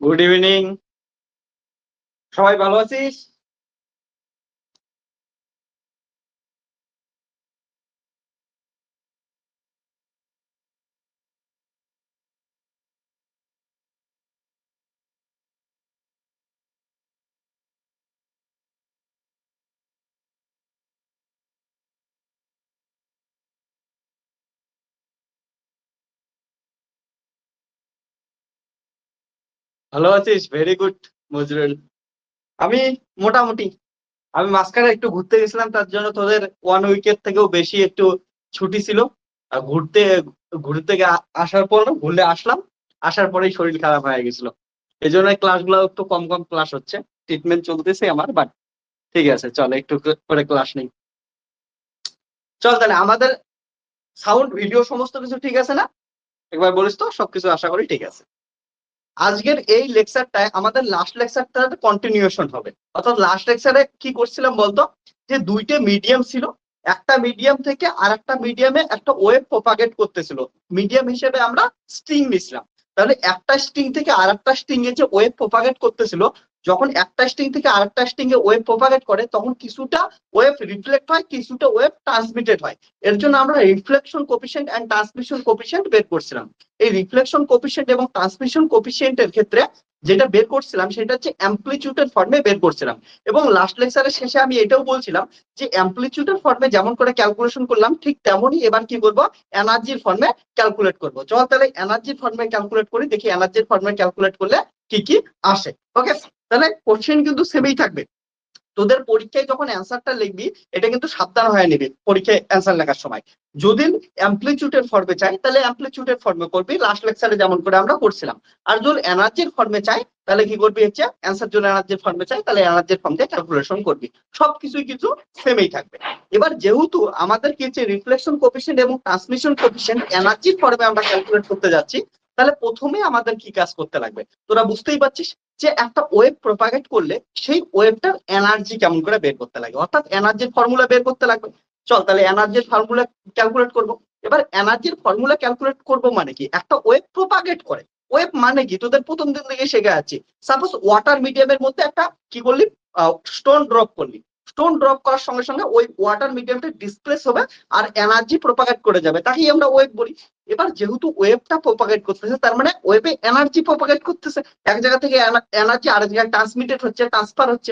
Good evening. সবাই ভালো আছিস? ভালো আছিস? ভেরি গুড মজরুল। আমি মোটামুটি। আমি মাঝখানে একটু ঘুরতে গেছিলাম, তার জন্য তোদের 1 উইকের থেকেও বেশি একটু ছুটি ছিল। আর ঘুরতে আসার পর ঘুরলে আসলাম, আসার পরেই শরীর খারাপ হয়ে গেছিল। এই জন্য ক্লাসগুলো একটু কম কম ক্লাস হচ্ছে। ট্রিটমেন্ট চলতেছে আমার, বাট ঠিক আছে, চল একটু করে ক্লাস নেই। চল তাহলে আমাদের সাউন্ড ভিডিও সমস্ত কিছু ঠিক আছে না? একবার বলিস তো, সবকিছু আশা করি ঠিক আছে। আজকের এই লেকচারটায় আমাদের লাস্ট লেকচারটা কন্টিনিউশন হবে। অর্থাৎ লাস্ট লেকচারে কি করছিলাম বলতো, যে দুইটা মিডিয়াম ছিল, একটা মিডিয়াম থেকে আর একটা মিডিয়ামে একটা ওয়েভ প্রপাগেট করতেছিল। মিডিয়াম হিসেবে আমরা স্ট্রিং নিছিলাম। তাহলে একটা স্ট্রিং থেকে আর একটা স্ট্রিং এ যে ওয়েভ প্রপাগেট করতেছিল, যখন একটা স্ট্রিং থেকে আর একটা স্ট্রিং এ ওয়েভ প্রপাগেট করে, তখন কিছুটা ওয়েভ রিফ্লেক্ট হয়, কিছুটা ওয়েভ ট্রান্সমিটেড হয়। এর জন্য আমরা reflection coefficient and transmission coefficient বের করছিলাম। এই রিফ্লেকশন কোফিশিয়েন্ট এবং ট্রান্সমিশন কোফিশিয়েন্টের ক্ষেত্রে যেটা বের করছিলাম সেটা হচ্ছে অ্যামপ্লিটিউডের ফর্মে বের করছিলাম। এবং লাস্ট লেকচারের শেষে আমি এটাও বলছিলাম যে অ্যামপ্লিটিউডের ফর্মে যেমন করে ক্যালকুলেশন করলাম, ঠিক তেমনই এবার কি করব, এনার্জির ফর্মে ক্যালকুলেট করব। চল তাহলে এনার্জির ফর্মে ক্যালকুলেট করি, দেখি এনার্জির ফর্মে ক্যালকুলেট করলে কি কি আসে। ওকে, তাহলে কোশ্চেন কিন্তু সেমই থাকবে। তোদের পরীক্ষায় যখন অ্যান্সারটা লিখবি, এটা কিন্তু সাবধান হয়ে নিবি পরীক্ষায় অ্যান্সার লেখার সময়। যদি অ্যামপ্লিটিউডের ফর্মে চাই তাহলে অ্যামপ্লিটিউডের ফর্মে করবি, লাস্ট লেকচারে যেমন করে আমরা করছিলাম। আর যদি এনার্জির ফর্মে চাই তাহলে কি করবি হচ্ছে, অ্যান্সার জন্য এনার্জির ফর্মে চাই তাহলে এনার্জির ফর্ম দিয়ে ক্যালকুলেশন করবি। সবকিছুই কিন্তু সেমই থাকবে। এবার যেহেতু আমাদের কি হচ্ছে, রিফ্লেকশন কোফিশিয়েন্ট এবং ট্রান্সমিশন কোফিশিয়েন্ট এনার্জির ফর্মে আমরা ক্যালকুলেট করতে যাচ্ছি, তাহলে প্রথমে আমাদের কি কাজ করতে লাগবে তোরা বুঝতেই পারছিস, যে একটা ওয়েভ প্রপাগেট করলে সেই ওয়েভটার এনার্জি কেমন করে বের করতে লাগে, অর্থাৎ এনার্জির ফর্মুলা বের করতে লাগবে। চল তাহলে এনার্জির ফর্মুলা ক্যালকুলেট করব। এবার এনার্জির ফর্মুলা ক্যালকুলেট করব মানে কি, একটা ওয়েভ প্রপাগেট করে। ওয়েভ মানে কি তোদের প্রথম দিন থেকে শেখা যাচ্ছে। সাপোজ ওয়াটার মিডিয়ামের মধ্যে একটা কি করলি, স্টোন ড্রপ করলি। স্টোন ড্রপ করার সঙ্গে সঙ্গে ওই ওয়াটার মিডিয়ামটা ডিসপ্লেস হবে আর এনার্জি প্রপাগেট করে যাবে, তাকেই আমরা ওয়েভ বলি। এবার যেহেতু ওয়েভটা প্রপাগেট করতেছে, তার মানে ওয়েভে এনার্জি প্রপাগেট করতেছে। এক জায়গা থেকে এনার্জি আরেক জায়গায় ট্রান্সমিটেড হচ্ছে, ট্রান্সফার হচ্ছে।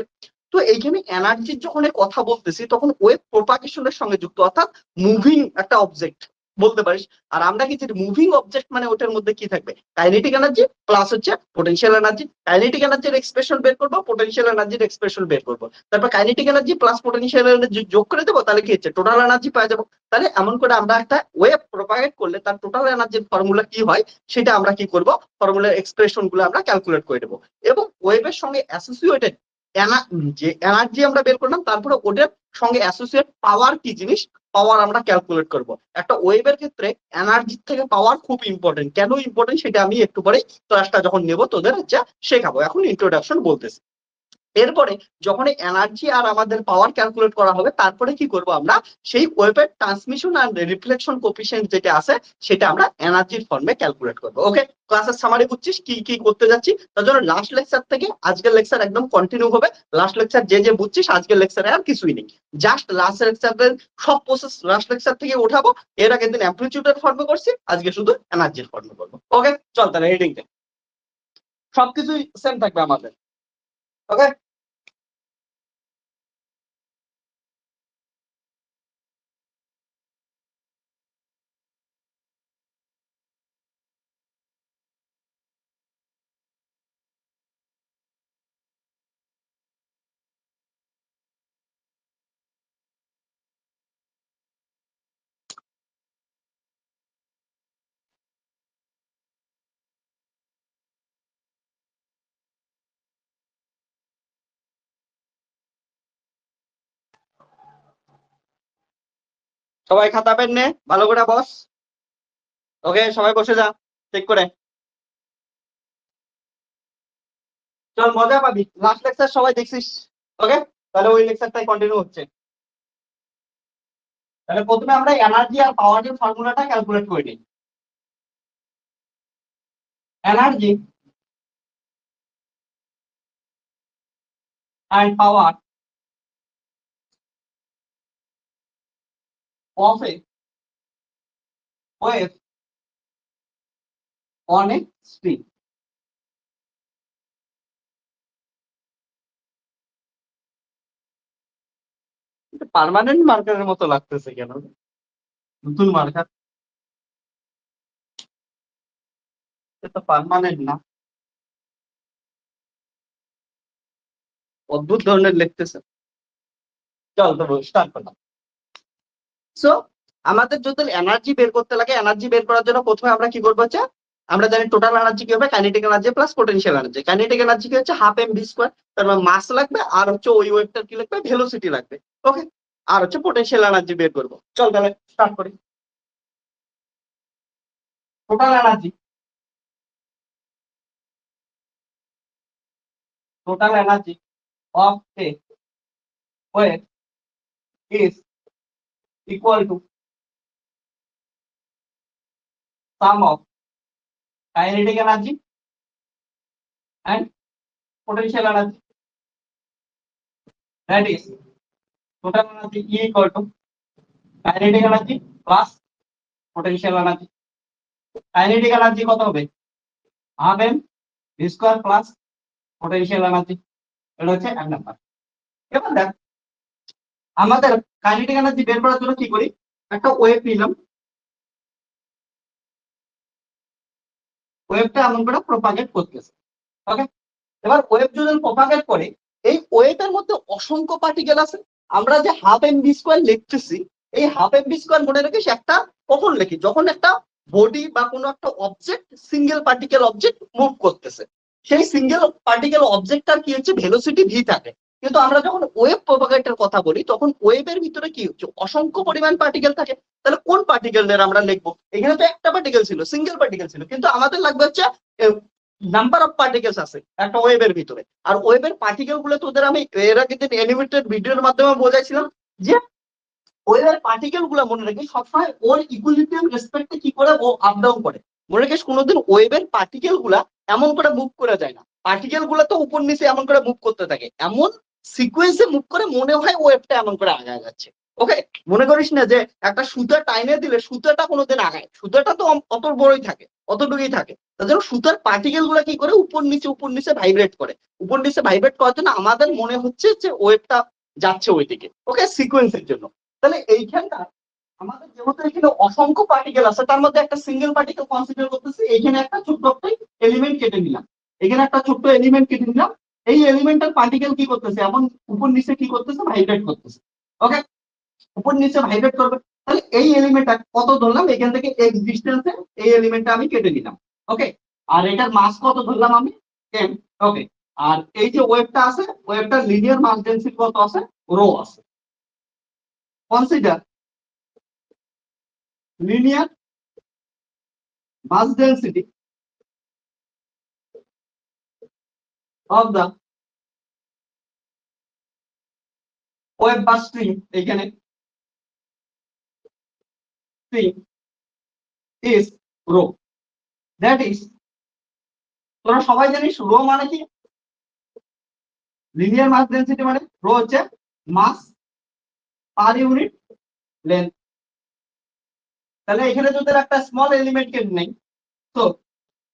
তো এইখানে এনার্জির যখন কথা বলতেছি, তখন ওয়েভ প্রপাগেশনের সঙ্গে যুক্ত, অর্থাৎ মুভিং একটা অবজেক্ট বলতে পারিস। আর আমরা কি, মুভিং অবজেক্ট মানে ওটার মধ্যে কি থাকবে, কাইনেটিক এনার্জি প্লাস হচ্ছে পোটেনশিয়াল এনার্জি। কাইনেটিক এনার্জির এক্সপ্রেশন বের করবো, পোটেনশিয়াল এনার্জির এক্সপ্রেশন বের করবো, তারপর kinetic energy plus potential energy যোগ করে দেবো, তাহলে কি হচ্ছে, টোটাল এনার্জি পাওয়া যাবো। তাহলে এমন করে আমরা একটা ওয়েভ প্রপাগেট করলে তার টোটাল এনার্জির ফর্মুলা কি হয়, সেটা আমরা কি করব, ফর্মুলার এক্সপ্রেশন গুলো আমরা ক্যালকুলেট করে দেবো। এবং ওয়েভের সঙ্গে অ্যাসোসিয়েটেড যে এনার্জি আমরা বের করলাম, তারপরে ওটার সঙ্গে অ্যাসোসিয়েট পাওয়ার কি জিনিস, পাওয়ার আমরা ক্যালকুলেট করব। একটা ওয়েভের ক্ষেত্রে এনার্জি থেকে পাওয়ার খুব ইম্পর্টেন্ট। কেন ইম্পর্টেন্ট সেটা আমি একটু পরে ক্লাসটা যখন নেব তোদের হচ্ছে শেখাবো, এখন ইন্ট্রোডাকশন বলতেছি। এরপরে যখন এনার্জি আর আমাদের পাওয়ার ক্যালকুলেট করা হবে, তারপরে কি করব, আমরা সেই ওয়েভের ট্রান্সমিশন আর রিফ্লেকশন কোফিশিয়েন্ট যেটা আছে সেটা আমরা এনার্জির ফর্মে ক্যালকুলেট করব। ওকে, ক্লাসের সামারি বুঝছিস কি কি করতে যাচ্ছি? তার জন্য লাস্ট লেকচার থেকে আজকের লেকচার একদম কন্টিনিউ হবে। লাস্ট লেকচার যে যে বুঝছিস, আজকের লেকচারে আর কিছুই নেই, জাস্ট লাস্ট লেকচারের সব প্রসেস লাস্ট লেকচার থেকে উঠাবো। এর আগের দিন অ্যামপ্লিটিউডের ফর্মে করছি, আজকে শুধু এনার্জির ফর্মে করবো। ওকে, চল তাহলে হেডিং দে, সবকিছুই সেম থাকবে আমাদের। ওকে, সবাই খাতা পেন নে, ভালো করে বস। ওকে, সবাই বসে যা ঠিক করে। চল, মজা পাবি, লাস্ট লেকচার সবাই দেখছিস। ওকে, তাহলে ওই লেকচারটাই কন্টিনিউ হচ্ছে। তাহলে প্রথমে আমরা এনার্জি আর পাওয়ারের ফর্মুলাটা ক্যালকুলেট করে নিই। Energy and power of a wave on a string. Permanent মার্কারের মতো লাগতেছে কেন? নতুন মার্কার এটা পার্মানেন্ট না, অদ্ভুত ধরনের লিখতেছে। চল তো স্টার্ট করলাম। সো আমাদের যদি এনার্জি বের করতে লাগে, এনার্জি বের করার জন্য প্রথমে আমরা কি করবো হচ্ছে, আমরা জানি টোটাল এনার্জি কি হবে, kinetic energy plus potential energy. Kinetic energy কি হচ্ছে হাফ এম ভি স্কোয়ার, তারপর মাস লাগবে আর হচ্ছে ওই ওয়েভটার কি লাগবে, ভেলোসিটি লাগবে। ওকে, আর হচ্ছে পোটেনশিয়াল এনার্জি বের করবো। চল তাহলে স্টার্ট করি। Total energy, total energy of a wave is equal to sum of kinetic energy and potential energy. That is total energy E equal to kinetic energy plus potential energy. Kinetic energy কত হবে, half m v square plus potential energy। এটা হচ্ছে এক number. এবার দেখ আমাদের kinetic energy বের করার জন্য কি করি, একটা ওয়েভ নিলাম, ওয়েভটা এমন করে প্রপাগেট করতেছে। ওকে, এবার ওয়েভ যদি প্রপাগেট করে, এই ওয়েভের মধ্যে অসংখ্য পার্টিকেল আছে। আমরা যে হাফ এম ভি স্কোয়ার লিখতেছি, এই হাফ এম ভি স্কোয়ার মনে রাখিস একটা কখন লিখি, যখন একটা বডি বা কোনো একটা object, single particle object move করতেছে, সেই সিঙ্গেল পার্টিকেল অবজেক্টটার কি হচ্ছে ভেলোসিটি ভি থাকে। কিন্তু আমরা যখন ওয়েভ প্রপাগেটের কথা বলি, তখন ওয়েভের ভিতরে কি হচ্ছে অসংখ্য পরিমাণ পার্টিকেল থাকে। তাহলে কোন পার্টিকেলের আমরা লিখবো, এখানে তো একটা পার্টিকেল ছিল, সিঙ্গেল পার্টিকেল ছিল, কিন্তু আমাদের লাগবে হচ্ছে নাম্বার অফ পার্টিকেলস আছে একটা ওয়েভের ভিতরে। আর ওয়েভের পার্টিকেল গুলো তোদের আমি এর আগে অ্যানিমেটেড ভিডিওর মাধ্যমে বোঝাইছিলাম যে ওয়েভের পার্টিকেল গুলো মনে রাখিস সবসময় ওর ইকুইলিব্রিয়াম রেসপেক্টে কি করে ও আপ ডাউন করে। মনে রাখিস কোনোদিন ওয়েভের পার্টিকেল গুলা এমন করে মুভ করে যায় না, পার্টিকেল গুলো তো উপর নিচে এমন করে মুভ করতে থাকে, এমন সিকোয়েন্সে মুভ করে মনে হয় ওয়েভটা এমন করে আগায় যাচ্ছে। ওকে, মনে করিস না যে একটা সুতা টাইনে দিলে সুতাটা কোনোদিন আগায়, সুতাটা তো অত বড়ই থাকে, অতটুকুই থাকে। তার জন্য সুতার পার্টিকেল গুলা কি করে উপর নিচে ভাইব্রেট করে, উপর নিচে ভাইব্রেট করার জন্য আমাদের মনে হচ্ছে যে ওয়েভটা যাচ্ছে ওইদিকে। ওকে, সিকোয়েন্সের জন্য। তাহলে এইখানটা আমাদের যেহেতু এখানে অসংখ্য পার্টিকেল আছে, তার মধ্যে একটা সিঙ্গেল পার্টিকেল কনসিডার করতেছি, এখানে একটা ছোট্ট একটা এলিমেন্ট কেটে নিলাম, এখানে একটা ছোট্ট এলিমেন্ট কেটে নিলাম। এই এলিমেন্টের পার্টিকেল কি করতেছে, এমন উপর নিচে কি করতেছে, ভাইব্রেট করতেছে। ওকে, উপর নিচে ভাইব্রেট করবে। তাহলে এই এলিমেন্টটা কত ধরলাম, এখান থেকে এক্স ডিস্টেন্সে এই এলিমেন্টটা আমি কেটে নিলাম। ওকে, আর এটার মাস কত ধরলাম আমি, এম। ওকে, আর এই যে ওয়েভটা আছে, ওয়েভটার লিনিয়ার মাস ডেনসিটি কত আছে, রো আছে। Consider linear mass density of the wave বা string, এখানে string is rho। that is তোরা সবাই জানিস রো মানে কি, লিনিয়ার মাস ডেনসিটি মানে রো হচ্ছে মাস পার ইউনিট লেন্থ। তাহলে এখানে যদি একটা স্মল এলিমেন্ট কে নেই, তো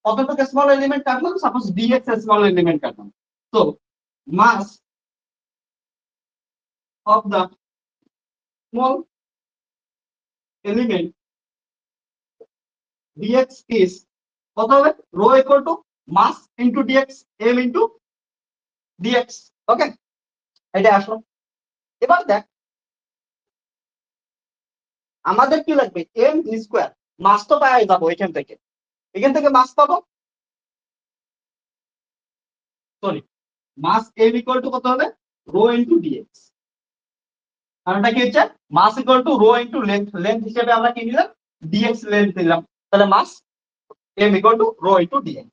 কতটুকু স্মল এলিমেন্ট কাটলাম, সাপোজ ডিএক্স স্মল এলিমেন্ট কাটলাম, তো মাস of the small element dx is কত হবে, rho equal to mass into dx, m into dx। ওকে, এটা আসলো। এবার দেখ আমাদের কি লাগবে, m v স্কয়ার, মাস তো পাওয়া যাবো এখান থেকে মাস পাবো, sorry mass m equal to কত হবে, rho into dx। কারণটা কি হচ্ছে, mass equal to rho into length, length হিসেবে আমরা কি নিলাম, dx লেন্থ নিলাম। তাহলে mass m equal to rho into dx।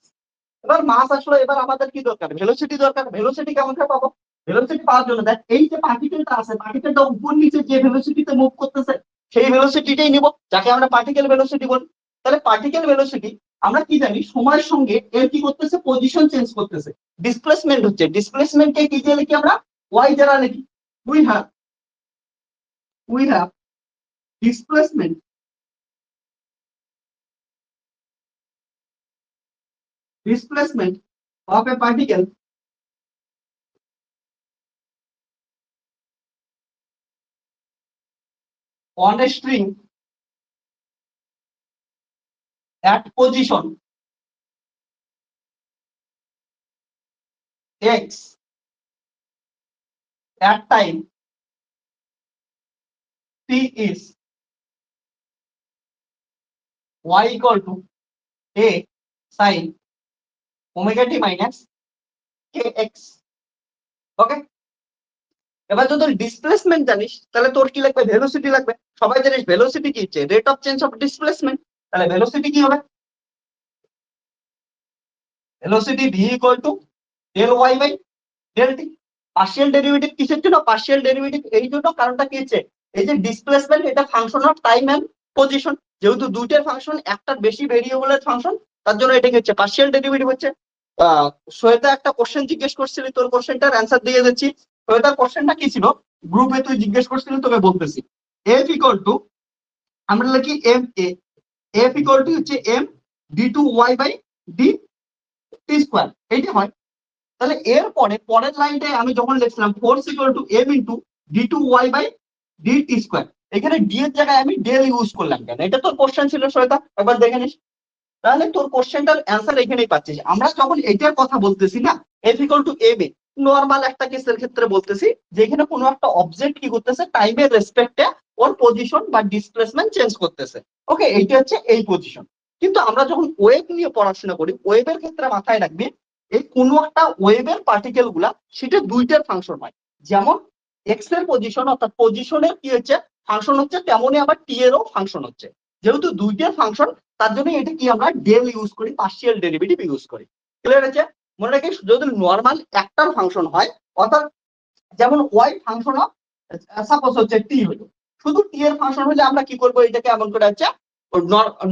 এবার মাস আসলে এবার আমাদের কি দরকার, ভেলোসিটি দরকার। ভেলোসিটি কেমন করে পাবো, ভেলোসিটি পাওয়ার জন্য দেখ এই যে পার্টিকেলটা আছে, পার্টিকেলটা উপর নিচে যে ভেলোসিটিতে মুভ করতেছে সেই ভেলোসিটিটাই নিব, যাকে আমরা পার্টিকেল ভেলোসিটি বলি। তাহলে পার্টিকেল ভেলোসিটি আমরা কি জানি, সময়ের সঙ্গে এর কি করতেছে, পজিশন চেঞ্জ করতেছে, ডিসপ্লেসমেন্ট হচ্ছে, ডিসপ্লেসমেন্টকে কি দিয়ে লিখি আমরা, ওয়াই যারা নাকি we have displacement of a particle on a string at position x at time t is y equal to a sin omega t minus kx. ওকে, এবার যদি ডিসপ্লেসমেন্ট জানিস তাহলে তোর কি লাগবে, ভেলোসিটি লাগবে। সবাই জানিস ভেলোসিটি কি হচ্ছে, rate of change of displacement. তাহলে ভেলোসিটি কি হবে, velocity V equal to del Y by del T. Partial derivative কিসের জন্য, পার্শিয়াল ডেরিভেটিভ এই জন্য কারণটা কি হচ্ছে, এই যে ডিসপ্লেসমেন্ট এটা function of time and position, যেহেতু দুইটার ফাংশন একটার বেশি ভেরিয়েবলের ফাংশন, তার জন্য এটা কি হচ্ছে পার্শিয়াল ডেরিভেটিভ হচ্ছে। শ্বেতা একটা কোশ্চেন জিজ্ঞেস করছিলি, তোর কোশ্চেনটার অ্যান্সার দিয়ে দিচ্ছি। শ্বেতার কোশ্চেনটা কি ছিল, গ্রুপে তুই জিজ্ঞেস করছিলি, তোকে বলতেছি। এফ ইকুয়াল টু, আমরা লিখি M A, F equal to হচ্ছে M D two Y by D T square, এইটা হয়। তাহলে এর পরের লাইনটায় আমি যখন লিখছিলাম force equal to M into D two Y by D T square, এখানে ডি এর জায়গায় আমি ডেল ইউজ করলাম কেন, এটা তোর কোশ্চেন ছিল শ্বেতা, একবার দেখে নিস। তাহলে তোর কোশ্চেনটার অ্যান্সার এখানেই পাচ্ছিস। আমরা যখন এটার কথা বলতেছি না, F equal to M A, normal একটা কেসের ক্ষেত্রে বলতেছি যেখানে কোনো একটা অবজেক্ট কি করতেছে, টাইমের রেসপেক্টে ওর পজিশন বা ডিসপ্লেসমেন্ট চেঞ্জ করতেছে। ওকে, এইটা হচ্ছে এই পজিশন। কিন্তু আমরা যখন ওয়েভ নিয়ে পড়াশোনা করি, ওয়েভের ক্ষেত্রে মাথায় রাখবি এই কোনো একটা ওয়েভের পার্টিকেল গুলা সেটা দুইটার ফাংশন হয়। যেমন এক্স এর পজিশন অর্থাৎ পজিশনের কি হচ্ছে ফাংশন হচ্ছে, তেমনই আবার টি এরও ফাংশন হচ্ছে। যেহেতু দুইটার ফাংশন, তার জন্য এটা কি আমরা ডেল ইউজ করি, পার্শিয়াল ডেরিভেটিভ ইউজ করি। ক্লিয়ার আছে? মনে রাখিস যদি নর্মাল একটার ফাংশন হয়, অর্থাৎ যেমন ওয়াই ফাংশন অফ সাপোজ হচ্ছে টি হলো, শুধু টি এর ফাংশন হলে আমরা কি করবো, এটাকে এমন করে হচ্ছে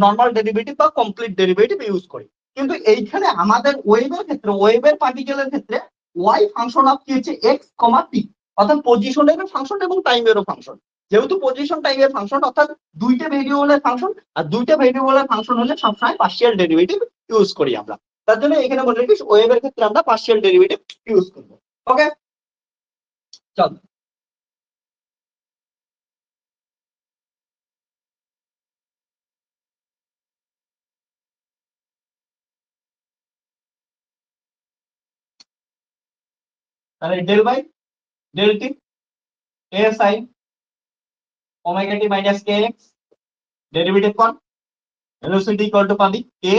নর্মাল ডেরিভেটিভ বা কমপ্লিট ডেরিভেটিভ ইউজ করি। কিন্তু এইখানে আমাদের ওয়েভের ক্ষেত্রে, ওয়েভের পার্টিকেলের ক্ষেত্রে ওয়াই ফাংশন অফ কি হচ্ছে এক্স কমা টি, অর্থাৎ পজিশনের ফাংশন এবং টাইমেরও ফাংশন। যেহেতু পজিশন টাইমের ফাংশন অর্থাৎ দুইটা ভেরিয়েবলের ফাংশন, আর দুইটা ভেরিয়েবলের ফাংশন হলে সবসময় পার্শিয়াল ডেরিভেটিভ ইউজ করি আমরা। তার জন্য এখানে মনে রাখিস ওয়েভের ক্ষেত্রে আমরা পার্শিয়াল ডেরিভেটিভ ইউজ করবো। ওকে, চল। তাহলে del by del T A sine omega T minus K X, derivative কর, ভেলোসিটি ইকুয়াল টু পাবি কে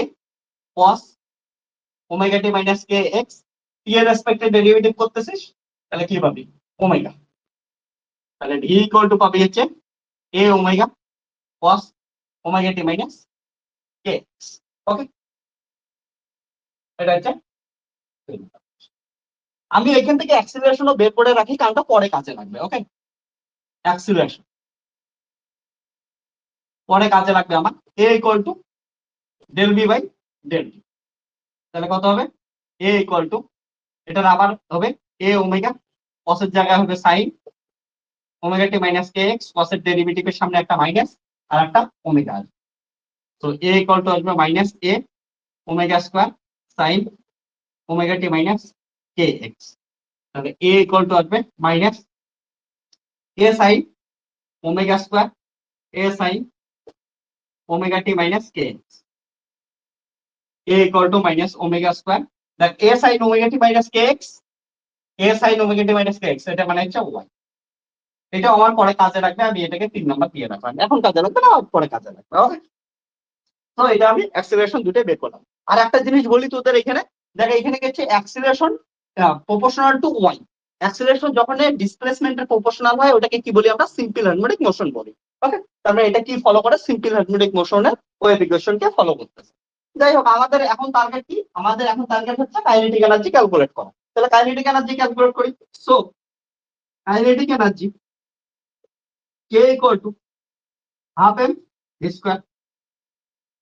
cos ওমেগা টি মাইনাস কে এক্স, টি এর রেসপেক্টে ডেরিভেটিভ করতেছিস, তাহলে কি পাবি ওমেগা। তাহলে ভি ইকুয়াল টু পাবি হচ্ছে এ ওমেগা cos ওমেগা টি মাইনাস কে এক্স। ওকে, এটা হচ্ছে। আমি এখান থেকে অ্যাক্সিলারেশনও বের করে রাখি, কারণটা পরে কাজে লাগবে। ওকে, অ্যাক্সিলারেশন পরে কাজে লাগবে আমার। A equal to del B by del T, তাহলে কত হবে এ ইকুয়াল টু, এটার আবার হবে এ ওমেগা, কসের জায়গায় হবে সাইন ওমেগা টি মাইনাস কে এক্স, কসের ডেরিভেটিভের সামনে একটা মাইনাস আর একটা ওমেগা আসবে। তো এ ইকুয়াল টু আসবে মাইনাস এ ওমেগা স্কোয়ার সাইন ওমেগা টি মাইনাস কে এক্স। তাহলে এ ইকুয়াল টু আসবে minus A sine omega square A sine omega T minus K x, A equal to minus omega square, দেখ এ sine omega টি minus কে x, এ sine omega টি minus কে x, এটা মানে হচ্ছে Y. এটা আমার পরে কাজে লাগবে, আমি এটাকে 3 নাম্বার দিয়ে রাখলাম, এখন কাজে লাগবে না, পরে কাজে লাগবে। ওকে, তো এটা আমি অ্যাক্সিলারেশন দুটোই বের করলাম। আর একটা জিনিস বলি তোদের, এখানে দেখ এখানে গেছে acceleration proportional to Y. Acceleration যখন ডিসপ্লেসমেন্টের প্রপোর্শনাল হয় ওটাকে কি বলি আমরা, সিম্পল হারমোনিক মোশন বলি। ওকে, তারপরে এটা কি ফলো করে, সিম্পল হারমোনিক মোশনের ওয়েভ ইকুয়েশনকে ফলো করতেছে। যাই হোক, আমাদের এখন টার্গেট কি, আমাদের এখন টার্গেট হচ্ছে কাইনেটিক এনার্জি ক্যালকুলেট করা। তাহলে কাইনেটিক এনার্জি ক্যালকুলেট করি। So kinetic energy K equal to half M square,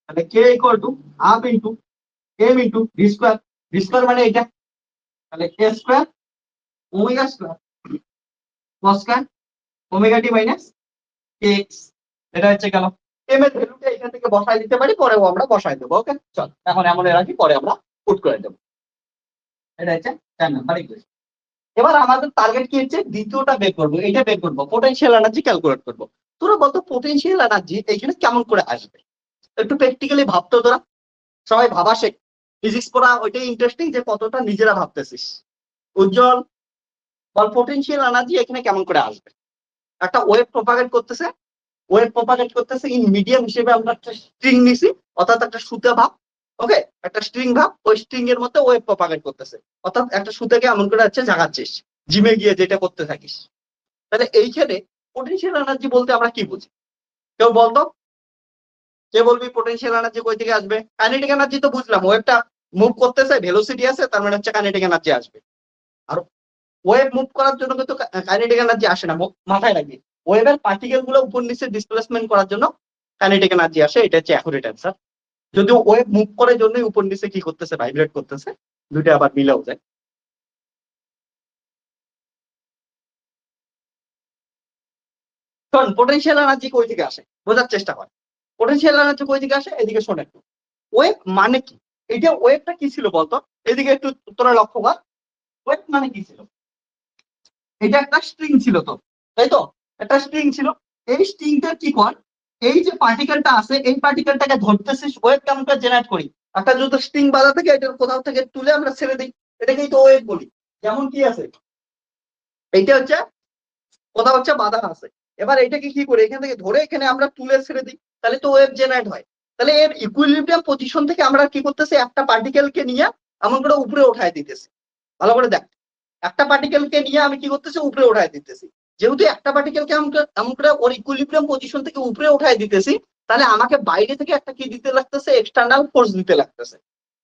তাহলে K equal to half into M into D square, D square মানে এটা, তাহলে A square omega square cos square omega T minus X. এটা হচ্ছে গেল M এর ভ্যালুটা এখান থেকে বসাই দিতে পারি, পরেও আমরা বসাই দেবো। ওকে চল এখন এমন রাখি, পরে আমরা পুট করে দেবো। এটা হচ্ছে 4 নাম্বার ইকুয়েশন। এবার আমাদের টার্গেট কি হচ্ছে, দ্বিতীয়টা বের করবো, এটা বের করবো, পোটেনশিয়াল এনার্জি ক্যালকুলেট করবো। তোরা বলতো পোটেনশিয়াল এনার্জি এইখানে কেমন করে আসবে, একটু প্র্যাকটিক্যালি ভাবতো তোরা। সবাই ভাবা শেখ, ফিজিক্স পড়া ওইটাই ইন্টারেস্টিং যে কতটা নিজেরা ভাবতেছিস। উজ্জ্বল বল পোটেনশিয়াল এনার্জি এখানে কেমন করে আসবে। একটা ওয়েভ প্রপাগেট করতেছে, ওয়েভ প্রপাগেট করতেছে ইন মিডিয়াম হিসেবে আমরা একটা স্ট্রিং নিছি, অর্থাৎ একটা সুতা ভাব। ওকে একটা স্ট্রিং ভাব, ওই স্ট্রিং এর মধ্যে ওয়েভ প্রপাগেট করতেছে, অর্থাৎ একটা সুতাকে এমন করে হচ্ছে জাগাচ্ছিস, জিমে গিয়ে যেটা করতে থাকিস। তাহলে এইখানে পোটেনশিয়াল এনার্জি বলতে আমরা কি বুঝি, কেউ বলতো, কে বলবি পোটেনশিয়াল এনার্জি কই থেকে আসবে। কাইনেটিক এনার্জি তো বুঝলাম, ওয়েভটা মুভ করতেছে, ভেলোসিটি আছে, তার মানে হচ্ছে কাইনেটিক এনার্জি আসবে। আর ওয়েভ মুভ করার জন্য কিন্তু কাইনেটিক এনার্জি আসে না, মাথায় রাখবি। ওয়েভের পার্টিকেল গুলো উপর নিচে ডিসপ্লেসমেন্ট করার জন্য কাইনেটিক এনার্জি আসে, এটা হচ্ছে অ্যাকুরেট অ্যান্সার। যদিও ওয়েভ মুভ করার জন্যই উপর নিচে কি করতেছে, ভাইব্রেট করতেছে, দুইটা আবার মিলেও যায়। শোন পোটেনশিয়াল এনার্জি কই থেকে আসে বোঝার চেষ্টা কর। পোটেনশিয়াল এনার্জি কই থেকে আসে, এদিকে শোন একটু। ওয়েভ মানে কি, এটা ওয়েভটা কি ছিল বলতো, এদিকে একটু তোরা লক্ষ্য কর। ওয়েভ মানে কি ছিল, এটা একটা স্ট্রিং ছিল তো, তাই তো, একটা স্ট্রিং ছিল। এই স্ট্রিংটা কি কর, এই যে পার্টিকেলটা আছে এই পার্টিকেলটাকে ধরতেছিস, ওয়েভ কেমন করে জেনারেট করি। একটা যদি স্ট্রিং বাঁধা থেকে এটার কোথাও থেকে তুলে আমরা ছেড়ে দিই, এটাকেই তো ওয়েভ বলি। যেমন কি আছে, এইটা হচ্ছে কোথাও হচ্ছে বাধা আছে, এবার এটাকে কি করে এখান থেকে ধরে এখানে আমরা তুলে ছেড়ে দিই, তাহলে তো ওয়েভ জেনারেট হয়। তাহলে এর ইকুইলিব্রিয়াম পজিশন থেকে আমরা কি করতেছি, একটা পার্টিকেলকে নিয়ে এমন করে উপরে উঠায় দিতেছি। ভালো করে দেখ, একটা পার্টিকেলকে নিয়ে আমি কি করতেছি, উপরে উঠায় দিতেছি। যেহেতু একটা পার্টিকেলকে এমন করে ওর ইকুইলিব্রিয়াম পজিশন থেকে উপরে উঠায় দিতেছি, তাহলে আমাকে বাইরে থেকে একটা কি দিতে লাগতেছে, এক্সটার্নাল ফোর্স দিতে লাগতেছে।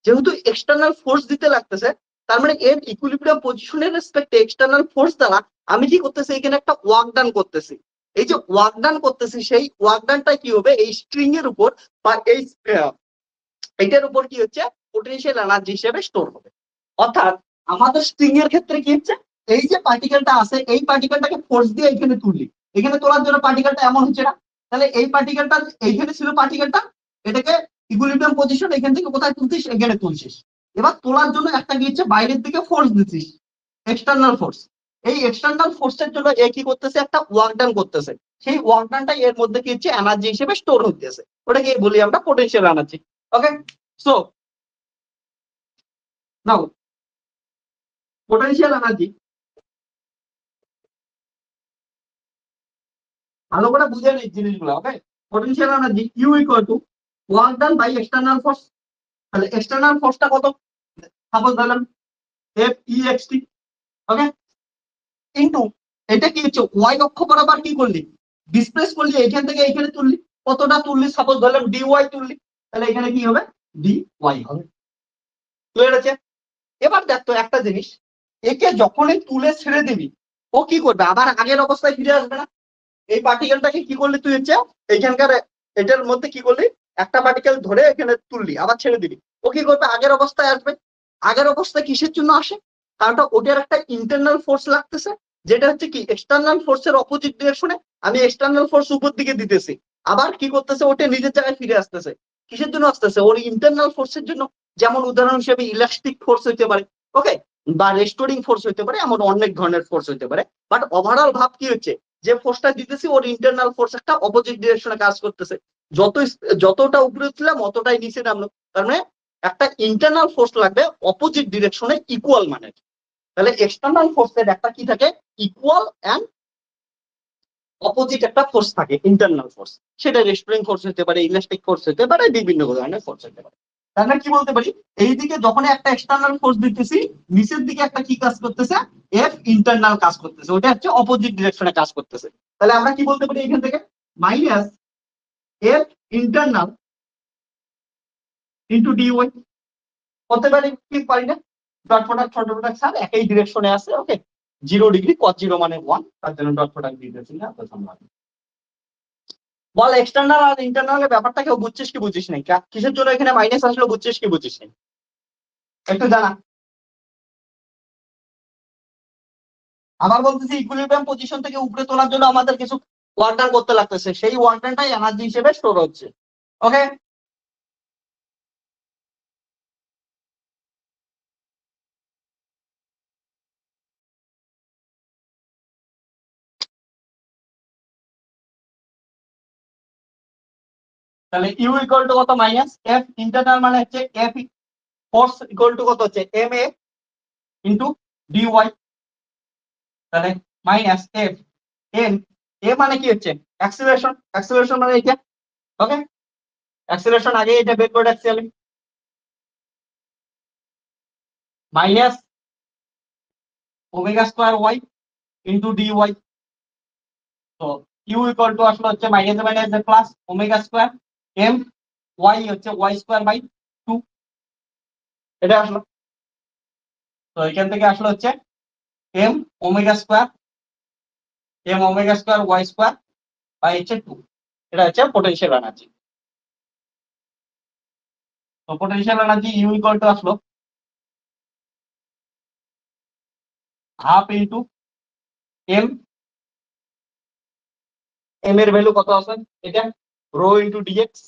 যেহেতু এক্সটার্নাল ফোর্স দিতে লাগতেছে, তার মানে এর ইকুইলিব্রিয়াম পজিশনের রেসপেক্টে এক্সটার্নাল ফোর্স দ্বারা আমি কি করতেছি, এখানে একটা ওয়ার্ক ডান করতেছি। এই যে ওয়ার্ক ডান করতেছি, সেই ওয়ার্ক ডানটা কি হবে, এই স্ট্রিং এর উপর বা এই এটার উপর কি হচ্ছে, পোটেনশিয়াল এনার্জি হিসেবে স্টোর হবে। অর্থাৎ আমাদের স্ট্রিং এর ক্ষেত্রে কি হচ্ছে, এই যে পার্টিকেলটা আছে এই পার্টিকেলটাকে ফোর্স দিয়ে এখানে তুললি, এখানে তোলার জন্য পার্টিকেলটা এমন হচ্ছে না। তাহলে এই পার্টিকেলটা এইখানে ছিল, পার্টিকেলটা এটাকে ইকুইলিব্রিয়াম পজিশন এখান থেকে কোথায় তুলছিস, এখানে তুলছিস। এবার তোলার জন্য একটা কি হচ্ছে, বাইরের দিকে ফোর্স দিচ্ছিস, এক্সটার্নাল ফোর্স। এই এক্সটার্নাল ফোর্সের জন্য এ কি করতেছে, একটা ওয়ার্ক ডান করতেছে। সেই ওয়ার্ক ডানটা এর মধ্যে কি হচ্ছে, এনার্জি হিসেবে স্টোর হইতেছে, ওটাকে বলি আমরা potential energy. Okay so now potential energy ভালো করে বুঝে নিই জিনিসগুলো। Okay potential energy you equal to work done by external force. তাহলে এক্সটার্নাল ফোর্সটা কত, সাপোজ ধরলাম F E X T. Okay into এটা কি হচ্ছে, ওয়াই অক্ষ বরাবর কি করলি, ডিসপ্লেস করলি, এখান থেকে এখানে তুললি, কতটা তুললি, সাপোজ ধরলাম ডি ওয়াই তুললি, তাহলে এখানে কি হবে, ডি ওয়াই হবে। ক্লিয়ার আছে। এবার দেখতো একটা জিনিস, একে যখনই তুলে ছেড়ে দিবি, ও কি করবে, আবার আগের অবস্থায় ফিরে আসবে না। এই পার্টিকেলটাকে কি করলি তুই হচ্ছে, এইখানকার এটার মধ্যে কি করলি, একটা পার্টিকেল ধরে এখানে তুললি, আবার ছেড়ে দিবি, ও কি করবে, আগের অবস্থায় আসবে। আগের অবস্থায় কিসের জন্য আসে, কারণটা ওটার একটা ইন্টারনাল ফোর্স লাগতেছে, যেটা হচ্ছে কি এক্সটার্নাল ফোর্সের অপোজিট ডিরেকশনে আমি এক্সটার্নাল ফোর্স উপর দিকে দিতেছি, আবার কি করতেছে, ওটা নিজের জায়গায় ফিরে আসতেছে। কিসের জন্য আসতেছে, ওর ইন্টারনাল ফোর্সের জন্য। যেমন উদাহরণ হিসেবে ইলাস্টিক ফোর্স হইতে পারে, ওকে, বা রেস্টোরিং ফোর্স হইতে পারে, এমন অনেক ধরনের ফোর্স হইতে পারে। বাট ওভারঅল ভাব কি হচ্ছে, যে ফোর্সটা দিতেছি ওর ইন্টারনাল ফোর্স একটা অপোজিট ডিরেকশনে কাজ করতেছে। যত যতটা উপরে উঠলাম অতটাই নিচে নামলো, তার মানে একটা ইন্টারনাল ফোর্স লাগবে অপোজিট ডিরেকশনে ইকুয়াল মানে। তাহলে এক্সটার্নাল ফোর্সের একটা কি থাকে, ইকুয়াল এন্ড অপোজিট একটা ফোর্স থাকে, ইন্টারনাল ফোর্স। সেটা রেস্টোরিং ফোর্স হতে পারে, ইলাস্টিক ফোর্স হতে পারে, বিভিন্ন ধরনের ফোর্স হতে পারে। তাহলে কি বলতে পারি, এইদিকে যখন একটা এক্সটার্নাল ফোর্স দিতেছি, নিচের দিকে একটা কি কাজ করতেছে, এফ ইন্টারনাল কাজ করতেছে, ওটা হচ্ছে অপোজিট ডিরেকশনে কাজ করতেছে। তাহলে আমরা কি বলতে পারি এখান থেকে, minus F internal into D Y. করতে পারি কি পারি না, ডট প্রোডাক্ট ছোট প্রোডাক্ট স্যার একই ডিরেকশনে আছে। ওকে 0 ডিগ্রি cos 0 মানে 1, তার জন্য ডট প্রোডাক্ট দিতেছি না। বল এক্সটার্নাল আর ইন্টারনাল ব্যাপারটা কেউ বুঝছিস কি বুঝিস নাই, কিসের জন্য এখানে মাইনাস আসলো বুঝছিস কি বুঝিস নাই, একটু জানা। আবার বলতেছি ইকুইলিব্রিয়াম পজিশন থেকে উপরে তোলার জন্য আমাদের কিছু ওয়ার্ক ডান করতে লাগতেছে, সেই ওয়ার্ক ডানটাই এনার্জি হিসেবে স্টোর হচ্ছে। ওকে, তাহলে ইউ ইকুয়াল টু কত, মাইনাস এফ ইন্টারনাল মানে হচ্ছে এফ ফোর্স ইকুয়াল টু কত হচ্ছে M A into D Y, তাহলে মাইনাস এফ এম, এ মানে কি হচ্ছে অ্যাক্সিলারেশন, অ্যাক্সিলারেশন মানে এটা। ওকে, অ্যাক্সিলারেশন আগে এটা বের করে রাখছি আমি, minus omega square y into D y. তো ইউ ইকুয়াল টু আসলে হচ্ছে minus minus plus omega square m y হচ্ছে ওয়াই স্কোয়ার বাই 2, এটা আসলো। তো এখান থেকে আসলে হচ্ছে m omega square y square by হচ্ছে 2, এটা হচ্ছে পোটেনশিয়াল এনার্জি। তো potential energy you equal to আসলো হাফ ইন্টু এম, এম এর ভ্যালু কত আছে এটা, রো ইন্টু ডিএক্স,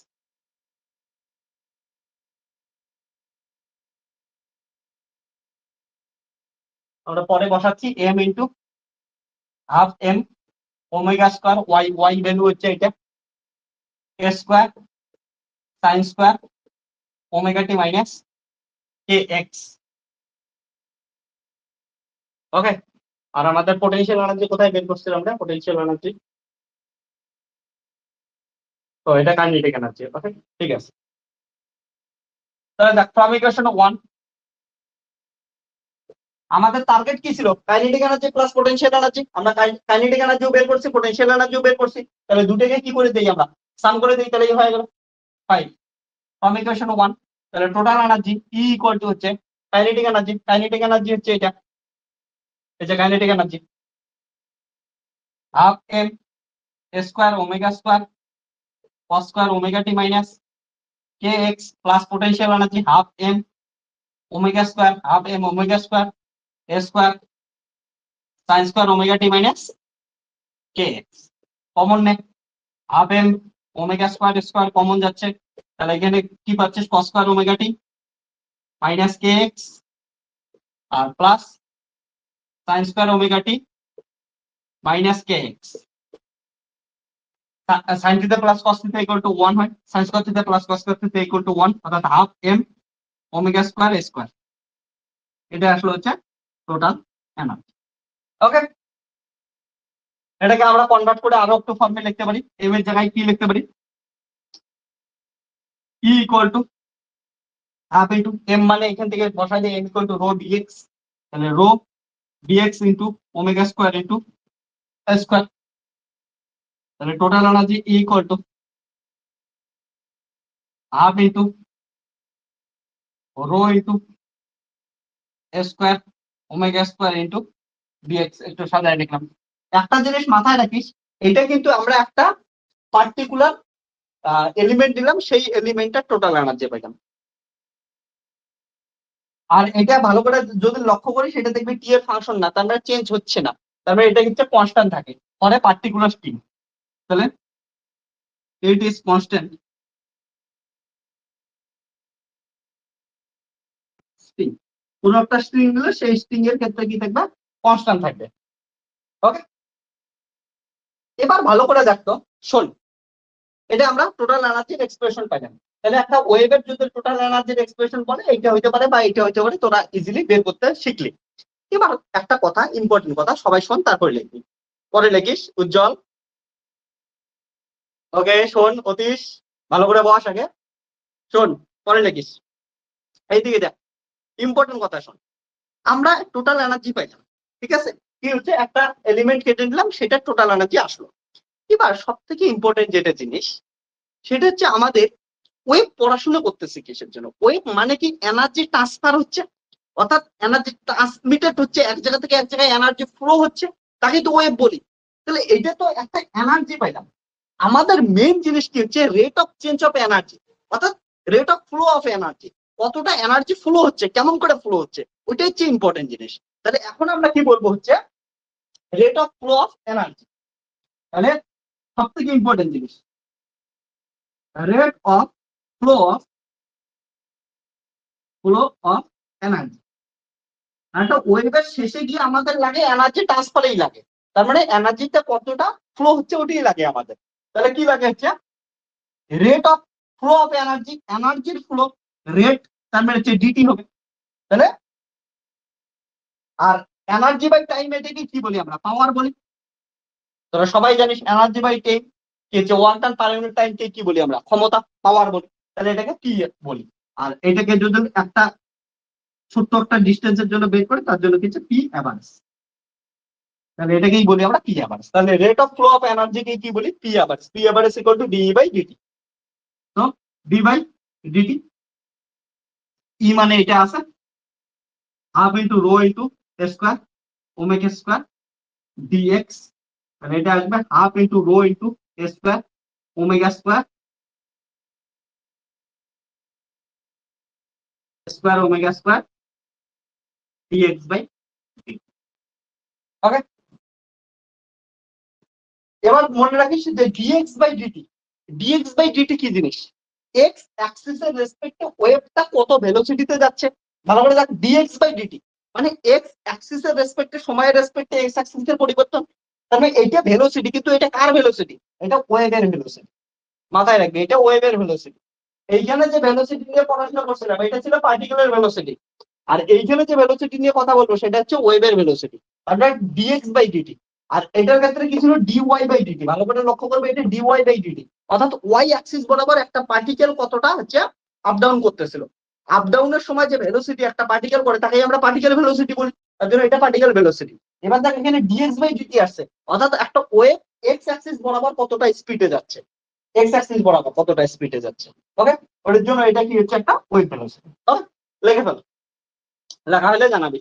আমরা পরে বসাচ্ছি M into half M omega square y, y value হচ্ছে এটা a square sine square omega T minus K x. Okay, আর আমাদের পোটেনশিয়াল এনার্জি কোথায় বের করছিলাম আমরা, পোটেনশিয়াল এনার্জি, তো এটা কাইনেটিক এনার্জি। ওকে, ঠিক আছে, তাহলে দেখ ফ্রম ইকুয়েশন 1 আমাদের টার্গেট কি ছিল, kinetic energy plus potential energy. আমরা কাইনেটিক এনার্জিও বের করছি, পোটেনশিয়াল এনার্জিও বের করছি, তাহলে দুটোকে কি করে দেই আমরা, সাম করে দেই, তাহলেই হয়ে গেল 5 ফ্রম ইকুয়েশন 1। তাহলে total energy E equal to হচ্ছে কাইনেটিক এনার্জি, কাইনেটিক এনার্জি হচ্ছে এটা, এই যে kinetic energy half M square omega square cos square omega T minus K X plus potential energy half M omega square A square sine square omega T minus K X. Common নে, half M omega square square common যাচ্ছে, তাহলে এখানে কি পাচ্ছিস cos square omega টি minus কে X আর plus sign square omega T minus K x. Sine theta plus cos theta equal to 1 হয়, sine square theta plus cos square theta equal to 1, অর্থাৎ half M omega square square, এটা আসলে হচ্ছে total energy. ওকে, এটাকে আমরা convert করে আরো একটু ফর্মে লিখতে পারি, এম এর জায়গায় কি লিখতে পারি, E equal to half into M মানে এখান থেকে বসাই দিই M equal to rho DX, তাহলে rho DX into omega square into square, তাহলে total energy E equal to half into rho into square omega square into DX. একটু সাজায় লিখলাম, একটা জিনিস মাথায় রাখিস, এটা কিন্তু আমরা একটা পার্টিকুলার এলিমেন্ট দিলাম, সেই এলিমেন্টটার টোটাল এনার্জি পাইলাম। আর এটা ভালো করে যদি লক্ষ্য করি, সেটা দেখবি টি এর ফাংশন না, তার মানে চেঞ্জ হচ্ছে না, তার মানে এটা হচ্ছে কনস্ট্যান্ট থাকে ফর এ পার্টিকুলার স্ট্রিং। তাহলে ইট ইজ কনস্ট্যান্ট স্ট্রিং, কোন একটা স্ট্রিং দিলে সেই স্ট্রিং এর ক্ষেত্রে কি থাকবে, কনস্ট্যান্ট থাকবে। ওকে, এবার ভালো করে দেখতো, শোন, এটা আমরা টোটাল এনার্জির এক্সপ্রেশন পাইলাম। তাহলে একটা ওয়েভের যদি টোটাল এনার্জির এক্সপ্রেশন বলে, এইটা হইতে পারে বা এইটা হইতে পারে, তোরা ইজিলি বের করতে শিখলি। এবার একটা কথা, ইম্পর্টেন্ট কথা, সবাই শোন, তারপরে লিখবি, পরে লিখিস উজ্জ্বল। ওকে, শোন অতীশ, ভালো করে বস আগে, শোন পরে লিখিস। এইদিকে দেখ, ইম্পর্টেন্ট কথা শোন, আমরা টোটাল এনার্জি পাইলাম, ঠিক আছে, কি হচ্ছে একটা এলিমেন্ট কেটে নিলাম, সেটা টোটাল এনার্জি আসলো। এবার সব থেকে ইম্পর্টেন্ট যেটা জিনিস, সেটা হচ্ছে আমাদের ওয়েভ পড়াশোনা করতেছি কিসের জন্য, ওয়েভ মানে কি এনার্জি ট্রান্সফার হচ্ছে, অর্থাৎ এনার্জি ট্রান্সমিটেড হচ্ছে, এক জায়গা থেকে এক জায়গায় এনার্জি ফ্লো হচ্ছে, তাকে তো ওয়েভ বলি। তাহলে এটা তো একটা এনার্জি পাইলাম, আমাদের মেইন জিনিস কি হচ্ছে rate of change of energy, অর্থাৎ rate of flow of energy, কতটা এনার্জি ফ্লো হচ্ছে, কেমন করে ফ্লো হচ্ছে, ওইটা হচ্ছে ইম্পর্টেন্ট জিনিস। তাহলে এখন আমরা কি বলবো হচ্ছে rate of flow of energy. তাহলে সব থেকে ইম্পর্টেন্ট জিনিস, rate of flow of energy. একটা ওয়েভের শেষে গিয়ে আমাদের লাগে এনার্জি ট্রান্সফারেই লাগে, তার মানে এনার্জিটা কতটা ফ্লো হচ্ছে ওটাই লাগে আমাদের। তাহলে কি লাগে হচ্ছে rate of flow of energy, এনার্জির ফ্লো রেট, তার মানে হচ্ছে ডিটি হবে। তাহলে আর এনার্জি বাই টাইম এটাকে কি বলি আমরা, পাওয়ার বলি। তোরা সবাই জানিস এনার্জি বাই টাইম কি হচ্ছে, 1 টান/ইউনিট টাইম কে কি বলি আমরা, ক্ষমতা, পাওয়ার বলি। তাহলে এটাকে কি বলি, আর এটাকে যদি একটা ছোট্ট একটা ডিস্টেন্সের জন্য বের করে তার জন্য কি হচ্ছে পি অ্যাভারেজ। তাহলে এটাকেই বলি আমরা পি অ্যাভারেজ। তাহলে rate of flow of energy কে কি বলি, P average. P average equal to D by DT. তো ডি বাই ডিটি, ই মানে এটা আছে half into rho into square omega square DX, মানে এটা আসবে half into rho into square omega square square omega square DX by D. Okay, এবার মনে রাখিস যে DX by DT, DX by DT কি জিনিস, এক্স অ্যাক্সিসের রেসপেক্টে ওয়েভটা কত ভেলোসিটিতে যাচ্ছে। ভালো করে দেখ, ডিএক্স বাই ডিটি মানে এক্স অ্যাক্সিসের রেসপেক্টে, সময়ের রেসপেক্টে এক্স অ্যাক্সিসের পরিবর্তন। তার মানে এটা ভেলোসিটি, কিন্তু এটা কার ভেলোসিটি, এটা ওয়েভের ভেলোসিটি। মাথায় রাখবে এটা ওয়েভের ভেলোসিটি। এইখানে যে ভেলোসিটি নিয়ে পড়াশোনা করছিলাম এটা ছিল পার্টিকুলার ভেলোসিটি, আর এইখানে যে ভেলোসিটি নিয়ে কথা বলবো সেটা হচ্ছে ওয়েভের ভেলোসিটি, অর্থাৎ ডিএক্স বাই ডিটি। আর এটার ক্ষেত্রে কি ছিল, ডিওয়াই বাই ডিটি। ভালো করে লক্ষ্য করবে, এটা ডিওয়াই বাই ডিটি, অর্থাৎ ওয়াই অ্যাক্সিস বরাবর একটা পার্টিকেল কতটা হচ্ছে আপ ডাউন করতেছিল। আপ ডাউনের সময় যে ভেলোসিটি একটা পার্টিকেল করে তাকেই আমরা পার্টিকেল ভেলোসিটি বলি, তার জন্য এটা পার্টিকেল ভেলোসিটি। এবার দেখ এখানে ডিএক্স বাই ডিটি আসছে, অর্থাৎ একটা ওয়েভ এক্স অ্যাক্সিস বরাবর কতটা স্পিডে যাচ্ছে, এক্স অ্যাক্সিস বরাবর কতটা স্পিডে যাচ্ছে। ওকে, ওর জন্য এটা কি হচ্ছে একটা ওয়েভ ভেলোসিটি। ওকে, লিখে ফেল, লেখা হলে জানাবি।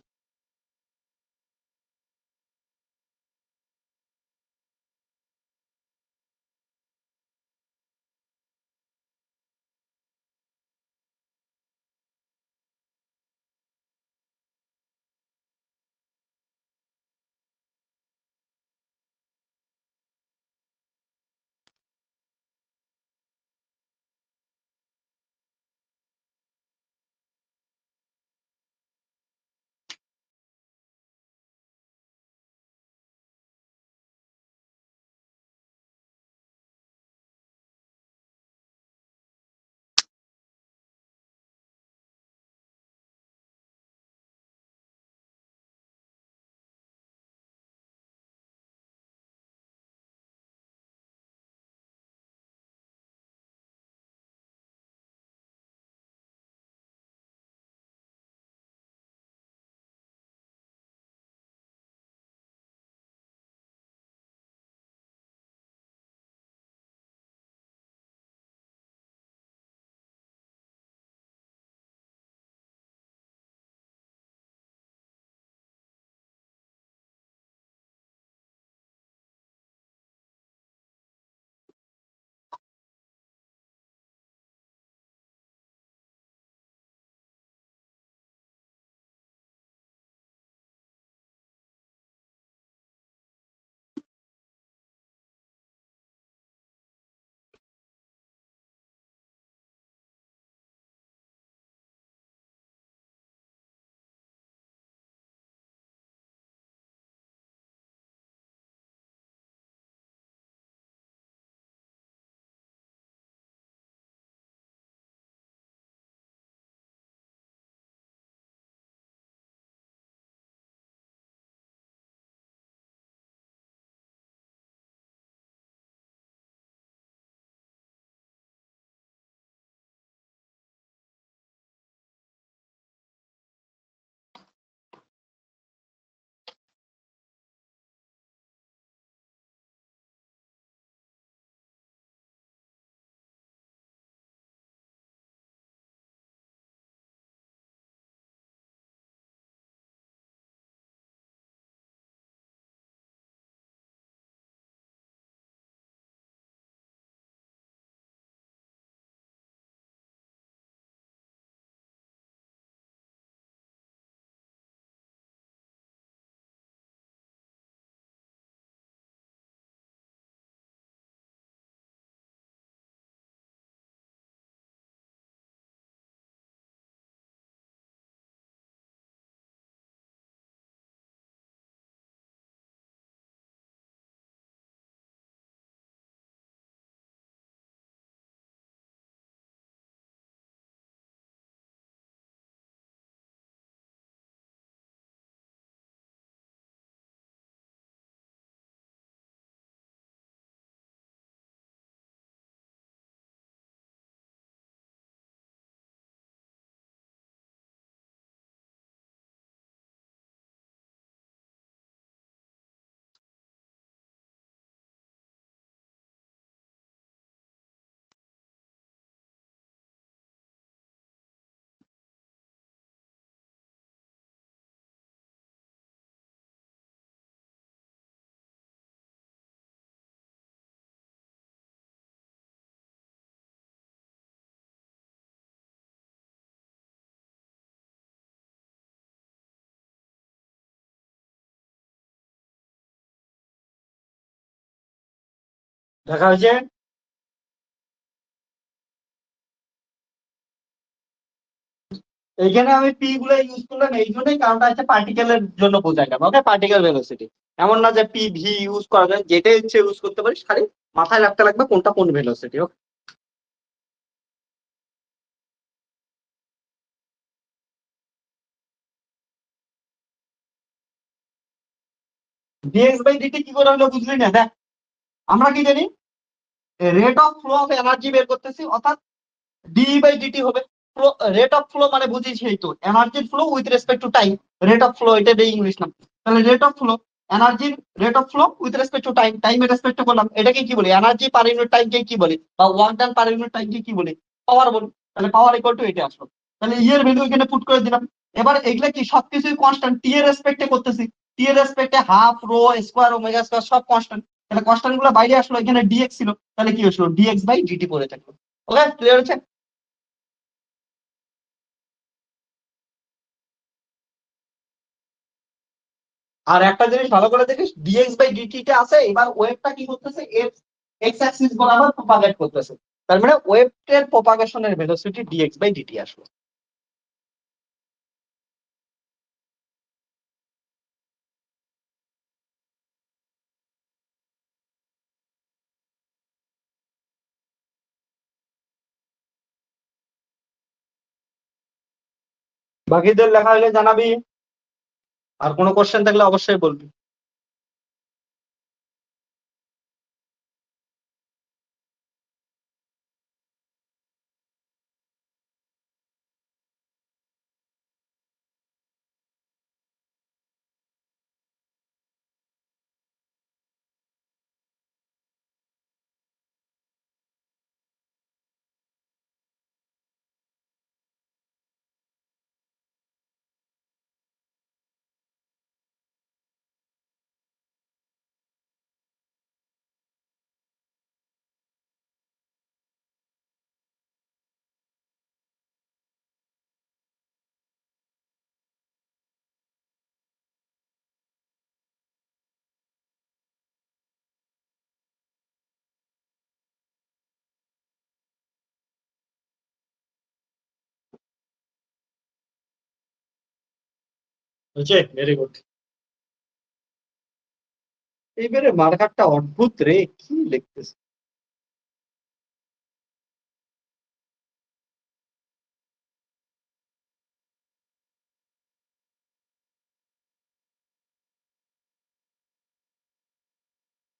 দেখা হয়েছে। এইখানে আমি পি গুলো ইউজ করলাম এই জন্যই, কারণটা হচ্ছে পার্টিকেলের জন্য বোঝাইলাম। ওকে, পার্টিকেল ভেলোসিটি। এমন না যে পি ভি ইউজ করা যায়, যেটাই ইচ্ছে ইউজ করতে পারিস, খালি মাথায় রাখতে লাগবে কোনটা কোন velocity. Okay, dx by DT কি করে হলো বুঝলি না? দেখ, আমরা কি জানি, rate of flow of energy বের করতেছি, অর্থাৎ ডি বাই ডিটি হবে ফ্লো। রেট অফ ফ্লো মানে বুঝিস এই তো এনার্জির flow with respect to time. Rate of flow এটা ইংলিশ নাম। তাহলে রেট অফ ফ্লো, এনার্জির rate of flow with respect to time, টাইমের রেসপেক্ট করলাম, এটাকে কি বলি? এনার্জি পার ইউনিট টাইম কে কি বলি, বা work done per unit time কে কি বলি? পাওয়ার বলি। তাহলে পাওয়ার ইকুয়াল টু এটা আসলো। তাহলে ই এর ভ্যালু এখানে পুট করে দিলাম। এবার এগুলা কি সবকিছুই কনস্ট্যান্ট, টি এর রেসপেক্টে করতেছি। টি এর রেসপেক্টে half rho square omega square সব কনস্ট্যান্ট। তাহলে কনস্ট্যান্ট গুলো বাইরে আসলো, এখানে ডিএক্স ছিল, তাহলে কি হলো? ডিএক্স বাই ডিটি পড়ে থাকলো। ওকে, ক্লিয়ার হচ্ছে? আর একটা জিনিস ভালো করে দেখিস, ডিএক্স বাই ডিটি তে আছে, এবার ওয়েভটা কি করতেছে? এক্স অ্যাক্সিস বরাবর প্রপাগেট করতেছে। তার মানে ওয়েভের প্রপাগেশনের ভেলোসিটি ডিএক্স বাই ডিটি আসলো। বাকিদের লেখা হলে জানাবি, আর কোনো কোশ্চেন থাকলে অবশ্যই বলবি। বুঝছে? Very good. এইবারে মার্কারটা অদ্ভুত রে, কি লিখতেছে?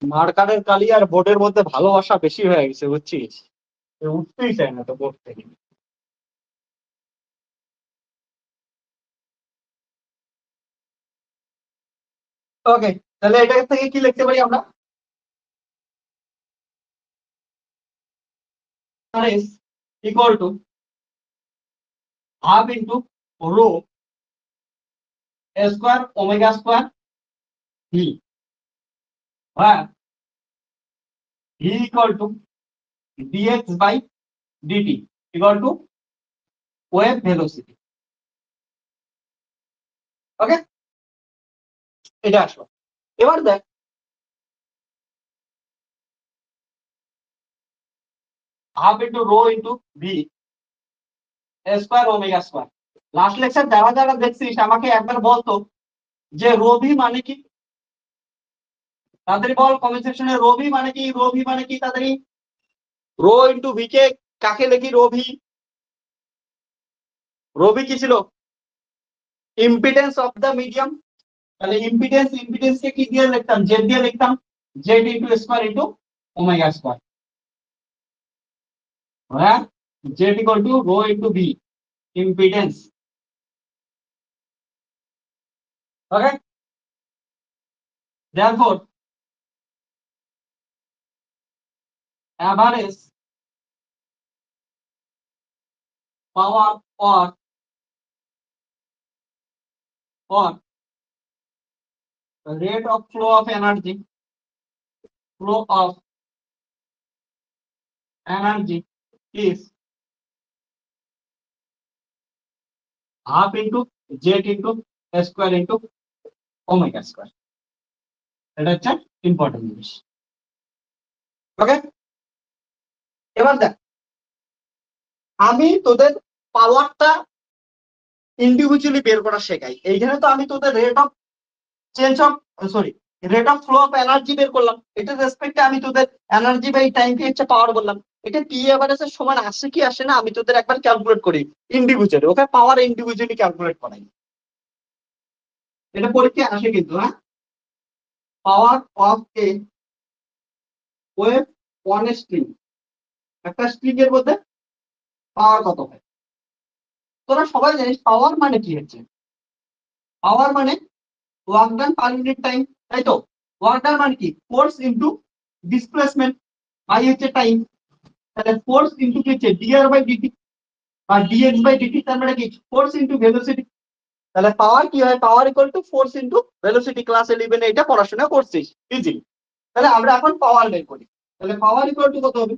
মার্কারের কালি আর বোর্ডের মধ্যে ভালোবাসা বেশি হয়ে গেছে, বুঝছিস? এ উঠতেই চায় না তো বোর্ড থেকে। ওকে, তাহলে এটা থেকে কি লিখতে পারি আমরা? Equal to half into rho square omega square V. হ্যাঁ, V equal to DX by DT equal to wave velocity. Okay, এটা আসলো। এবার দেখ, half into rho into V square omega square. Last lecture যারা যারা দেখছিস আমাকে একবার বলতো যে রো ভি মানে কি, তাড়াতাড়ি বল কমেন্ট সেকশনে। রো ভি মানে কি? রো ভি মানে কি তাড়াতাড়ি? রো ইন্টু ভি কে কাকে লিখি? রো ভি, রো ভি কি ছিল? Impedance of the medium. তাহলে ইম্পিডেন্স, ইম্পিডেন্স কে কি দিয়ে লিখতাম? জেড দিয়ে লিখতাম। Z into square into omega square. হ্যাঁ, Z equal to rho into V, impedance. Okay, therefore average power or rate of flow of energy, flow of energy is half into z into square into omega square. এটা হচ্ছে important জিনিস। ওকে, এবার দেখ আমি তোদের পাওয়ারটা individually বের করা শেখাই। এইখানে তো আমি তোদের rate of change of sorry rate of flow of energy বের করলাম, এটার রেসপেক্টে আমি তোদের এনার্জি বাই টাইম কি হচ্ছে পাওয়ার বললাম। এটা পি এভারেজের সমান আসে কি আসে না আমি তোদের একবার ক্যালকুলেট করি ইন্ডিভিজুয়ালি। ওকে, পাওয়ার ইন্ডিভিজুয়ালি ক্যালকুলেট করাই, এটা পরীক্ষায় আসে কিন্তু। হ্যাঁ, পাওয়ার of a wave on a string, একটা স্ট্রিং এর মধ্যে পাওয়ার কত হয়। তোরা সবাই জানিস পাওয়ার মানে কি হচ্ছে, পাওয়ার মানে work done per unit time, তাই তো। ওয়ার্ক ডান মানে কি, ফোর্স ইনটু ডিসপ্লেসমেন্ট বাই হচ্ছে টাইম। তাহলে ফোর্স ইনটু কি হচ্ছে ডিআর বাই ডিটি বা ডিএক্স বাই ডিটি, তার মানে কি ফোর্স ইনটু ভেলোসিটি। তাহলে পাওয়ার কি হয়, পাওয়ার equal to force into velocity. Class 11 এটা পড়াশোনা করছিস ইজি। তাহলে আমরা এখন পাওয়ার বের করি। তাহলে পাওয়ার ইকুয়াল টু কত হবে,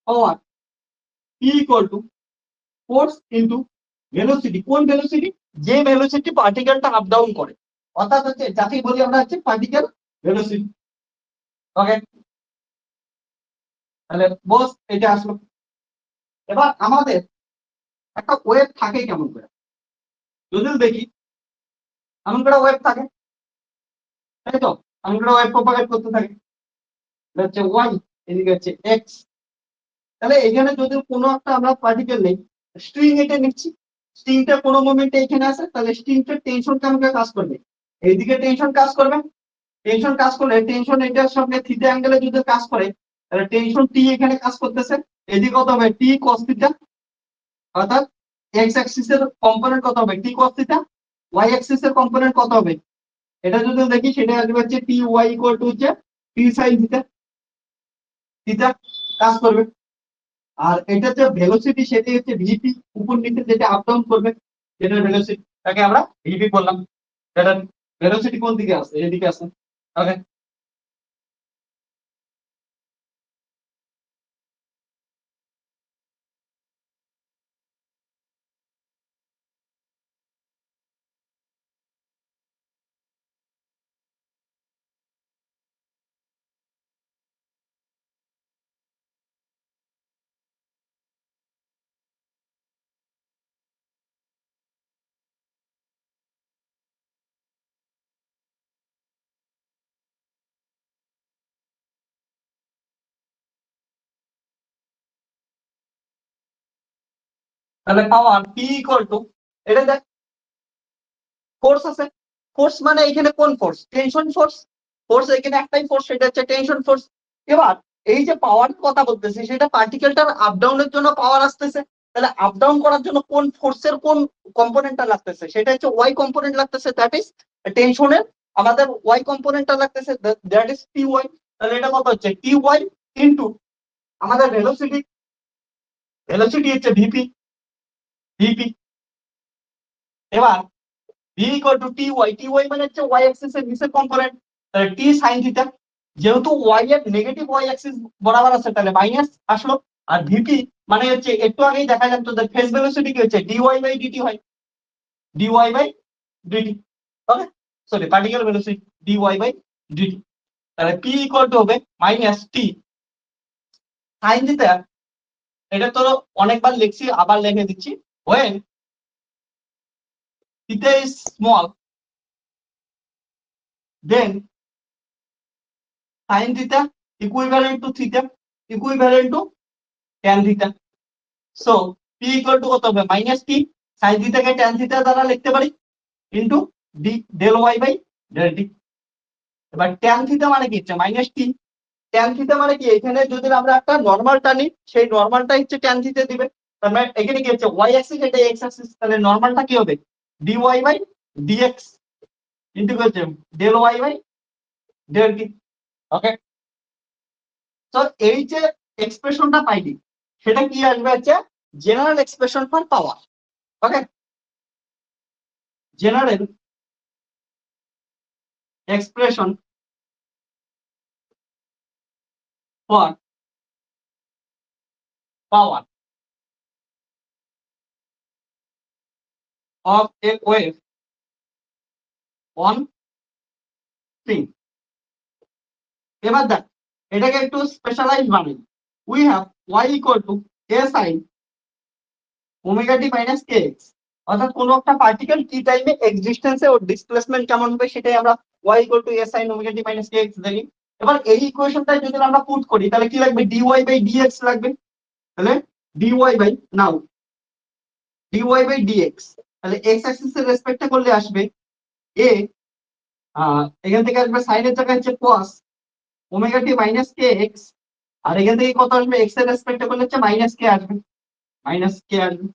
power P equal to force into velocity. কোন ভেলোসিটি, যে ভেলোসিটি পার্টিকেলটা আপ ডাউন করে, অর্থাৎ হচ্ছে যাকে বলি আমরা হচ্ছে পার্টিকেল ভেলোসিটি। ওকে, তাহলে বস এটা আসলো। এবার আমাদের একটা ওয়েভ থাকে কেমন করে, যদি দেখি এমন করে ওয়েভ থাকে, তাই তো। এমন করে ওয়েভ প্রপাগেট করতে থাকে, এটা হচ্ছে ওয়াই, এদিকে হচ্ছে এক্স। তাহলে এখানে যদি কোনো একটা আমরা পার্টিকেল নেই, স্ট্রিং এটা নিচ্ছি, স্ট্রিংটা কোনো মোমেন্টে এখানে আসে, তাহলে স্ট্রিংটার টেনশন কেমন করে কাজ করবে, এইদিকে টেনশন কাজ করবে। টেনশন কাজ করলে টেনশন এটার সঙ্গে থিটা অ্যাঙ্গেলে যদি কাজ করে, তাহলে টেনশন টি এখানে কাজ করতেছে, এদিকে কত হবে টি কস থিটা, অর্থাৎ এক্স অ্যাক্সিস এর কম্পোনেন্ট কত হবে টি কস থিটা, ওয়াই অ্যাক্সিস এর কম্পোনেন্ট কত হবে, এটা যদি দেখি সেটা আসবে হচ্ছে টি ওয়াই ইকুয়াল টু হচ্ছে টি সাইন থিটা, থিটা কাজ করবে। আর এটা যে ভেলোসিটি সেটা হচ্ছে ভিপি, উপর নিচে যেটা আপ ডাউন করবে সেটা ভেলোসিটি, তাকে আমরা ভিপি বললাম। এটা ভেলোসিটি কোন দিকে আছে, এদিকে আছে। ওকে, তাহলে পাওয়ার পি ইকুয়াল টু, এটা দেখ ফোর্স আছে, ফোর্স মানে এখানে কোন ফোর্স, টেনশন ফোর্স। ফোর্স এখানে একটাই ফোর্স, সেটা হচ্ছে টেনশন ফোর্স। এবার এই যে পাওয়ার কথা বলতেছি সেটা পার্টিকেলটার আপ ডাউনের জন্য পাওয়ার আসতেছে, তাহলে আপ ডাউন করার জন্য কোন ফোর্সের কোন কম্পোনেন্টটা লাগতেছে, সেটা হচ্ছে ওয়াই কম্পোনেন্ট লাগতেছে, দ্যাট ইজ টেনশনের আমাদের ওয়াই কম্পোনেন্টটা লাগতেছে, দ্যাট ইজ টি ওয়াই। তাহলে এটা কত হচ্ছে টি ওয়াই ইনটু আমাদের ভেলোসিটি, ভেলোসিটি হচ্ছে ভিপি, ভিপি। এবার v equal to t y, t y মানে হচ্ছে ওয়াই অ্যাক্সিস এর নিচের কম্পোনেন্ট, তাহলে টি সাইন থিটা, যেহেতু ওয়াই এর নেগেটিভ ওয়াই অ্যাক্সিস বরাবর আছে তাহলে মাইনাস আসলো। আর ভিপি মানে হচ্ছে একটু আগেই দেখা যাচ্ছে যে ফেজ ভেলোসিটি কি হচ্ছে ডিওয়াই বাই ডিটি হয়, dy by dt. Okay, sorry particle velocity dy by dt. তাহলে পি ইকুয়াল টু হবে মাইনাস টি সাইন থিটা, এটা তো অনেকবার লিখছি আবার লিখে দিচ্ছি, when theta is small then sin theta equivalent to theta equivalent to tan theta. So p equal to কত হবে মাইনাস টি, sin theta কে tan theta দ্বারা লিখতে পারি into d del Y by del t. এবার tan theta মানে কি হচ্ছে মাইনাস টি, tan theta মানে কি এখানে যদি আমরা একটা নরমাল টানি সেই নরমালটা হচ্ছে tan theta দিবে, তার মানে এখানে কি হচ্ছে y অ্যাক্সিস এটা x অ্যাক্সিস, তাহলে নরমালটা কি হবে dy বাই dx ইনটু কি হচ্ছে del Y by del T. Okay, তো এই যে এক্সপ্রেশনটা পাইনি সেটা কি আসবে হচ্ছে general expression for power. Okay, general expression for power of a wave on string. এবার দেখ এটাকে একটু স্পেশালাইজ বানাই। We have Y equal to A sine omega T minus K X, অর্থাৎ কোনো একটা পার্টিকেল টি টাইমে এক্সিস্টেন্সে ওর ডিসপ্লেসমেন্ট কেমন হবে সেটাই আমরা y equal to A sine omega T minus K x দেখি। এবার এই ইকুয়েশনটাই যদি আমরা পুট করি তাহলে কি লাগবে, ডিওয়াই বাই ডিএক্স লাগবে। তাহলে ডিওয়াই বাই নাও ডিওয়াই বাই ডিএক্স, তাহলে এক্স অ্যাক্সিস এর রেসপেক্টে করলে আসবে এ, এখান থেকে আসবে সাইনের জায়গায় হচ্ছে cos ওমেগা টি মাইনাস কে এক্স, আর এখান থেকে কত আসবে, এক্স এর রেসপেক্টে করলে হচ্ছে মাইনাস কে আসবে, মাইনাস কে আসবে।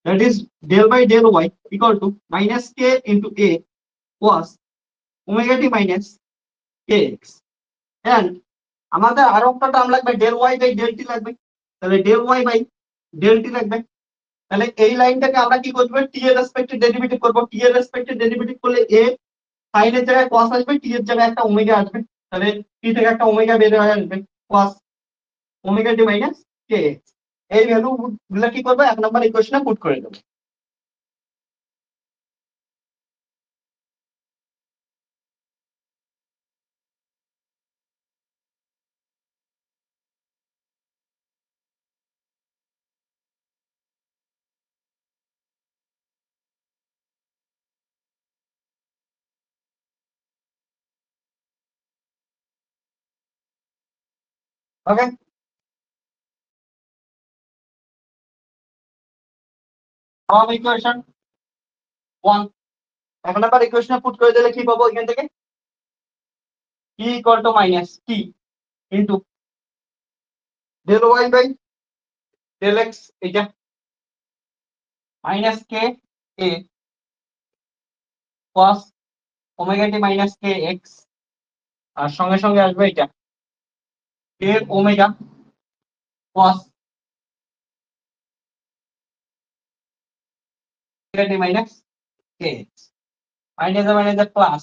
That is del by del y equal to minus k into a cos omega T minus K x. And আমাদের আরো একটা টার্ম লাগবে, del Y by del t লাগবে। তাহলে del Y by del t লাগবে। তাহলে এই লাইনটাকে আমরা কি করবো, টি এর রেসপেক্টে ডেরিভেটিভ করবো। টি এর রেসপেক্টে ডেরিভেটিভ করলে এ সাইনের জায়গায় cos আসবে, টি এর জায়গায় একটা ওমেগা আসবে। তাহলে টি থেকে একটা ওমেগা বের হয়ে আসবে, cos ওমেগা টি মাইনাস কে এক্স। এই ভ্যালু গুলা কি করবো, এক নম্বর ইকুয়েশনে পুট করে দেবো। ওকে, ইকুয়েশন 1 এক নম্বর ইকুয়েশনে পুট করে দিলে কি পাবো, এখান থেকে T equal to minus T into del Y by del X, এটা minus K A cos omega T minus K X, আর সঙ্গে সঙ্গে আসবে এটা del omega cos omega T minus K X, minus plus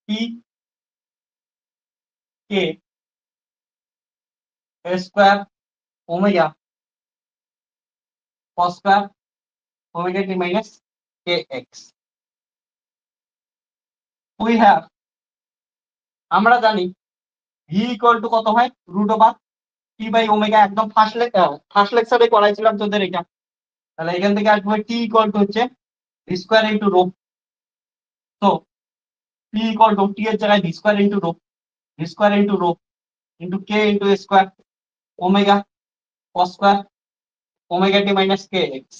T K square omega cos square omega T minus K X. We have, আমরা জানি V equal to কত হয়, root over T by omega, একদম first লেকচারে করাইছিলাম তোদের এটা। তাহলে এখান থেকে আসবে টি ইকুয়াল টু হচ্ছে স্কোয়ার ইন্টু রো। তো টি ইকুয়াল টু টি এর জায়গায় V square into rho into K into square omega cos square omega টি মাইনাস কে এক্স।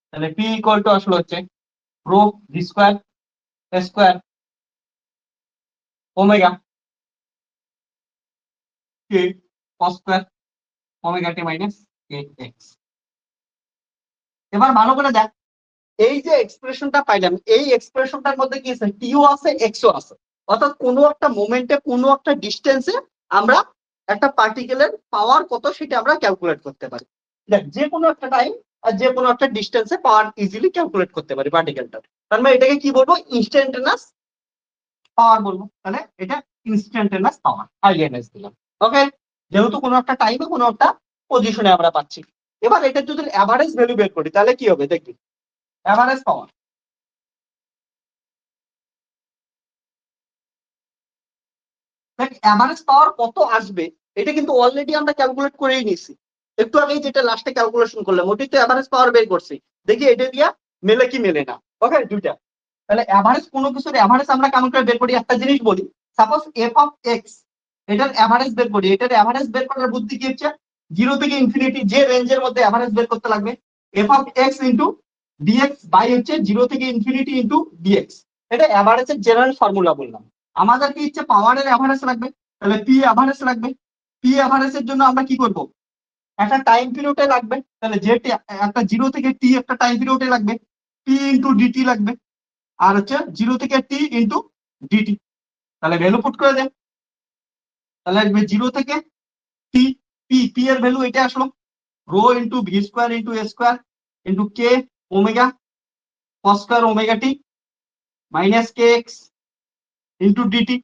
তাহলে পি ইকুয়াল টু আসলে হচ্ছে rho V square omega K cos square omega টি minus কে X. এবার ভালো করে দেখ, এই যে এক্সপ্রেশনটা পাইলাম, এই এক্সপ্রেশনটার মধ্যে কি আছে, টিও আছে এক্সও আছে। অর্থাৎ কোনো একটা মোমেন্টে কোনো একটা ডিস্টেন্সে আমরা একটা পার্টিকেলের পাওয়ার কত সেটা আমরা ক্যালকুলেট করতে পারি। দেখ, যে কোনো একটা টাইম আর যে কোনো একটা ডিস্টেন্সে পাওয়ার ইজিলি ক্যালকুলেট করতে পারি পার্টিকেলটার। তার মানে এটাকে কি বলবো, ইনস্ট্যান্টেনাস পাওয়ার বলবো। তাহলে এটা ইনস্ট্যান্টেনাস পাওয়ার, আইএনএস দিলাম। ওকে, যেহেতু কোনো একটা টাইমে কোনো একটা পজিশনে আমরা পাচ্ছি। এবার এটা যদি অ্যাভারেজ ভ্যালু বের করি তাহলে কি হবে দেখবি, অ্যাভারেজ পাওয়ার, দেখ অ্যাভারেজ পাওয়ার কত আসবে এটা কিন্তু অলরেডি আমরা ক্যালকুলেট করেই নিছি। একটু আগেই যেটা লাস্টে ক্যালকুলেশন করলাম ওটি তো অ্যাভারেজ পাওয়ার বের করছি। দেখি এটা দিয়া মেলে কি মেলে না। ওকে, দুইটা। তাহলে অ্যাভারেজ কোনো কিছুর অ্যাভারেজ আমরা কেমন করে বের করি, একটা জিনিস বলি, সাপোজ এফ অফ এক্স, এটার অ্যাভারেজ বের করি। এটার অ্যাভারেজ বের করার বুদ্ধি কি হচ্ছে, জিরো থেকে ইনফিনিটি যে রেঞ্জের মধ্যে অ্যাভারেজ বের করতে লাগবে, f of x into dx by হচ্ছে জিরো থেকে ইনফিনিটি ইন্টু ডিএক্স। এটা অ্যাভারেজের জেনারেল ফর্মুলা বললাম। আমাদের কি ইচ্ছে, পাওয়ারের অ্যাভারেজ লাগবে, তাহলে পি অ্যাভারেজ লাগবে। পি অ্যাভারেজের জন্য আমরা কি করব, একটা টাইম পিরিয়ডে লাগবে। তাহলে যে একটা জিরো থেকে টি একটা টাইম পিরিয়ডে লাগবে, টি ইন্টু ডিটি লাগবে, আর হচ্ছে জিরো থেকে টি ইন্টু ডিটি। তাহলে ভ্যালু পুট করে দেন। তাহলে আসবে জিরো থেকে টি, পি পি এর ভ্যালু এটা আসলো rho into V square into a square into k omega cos square omega T minus K x into dt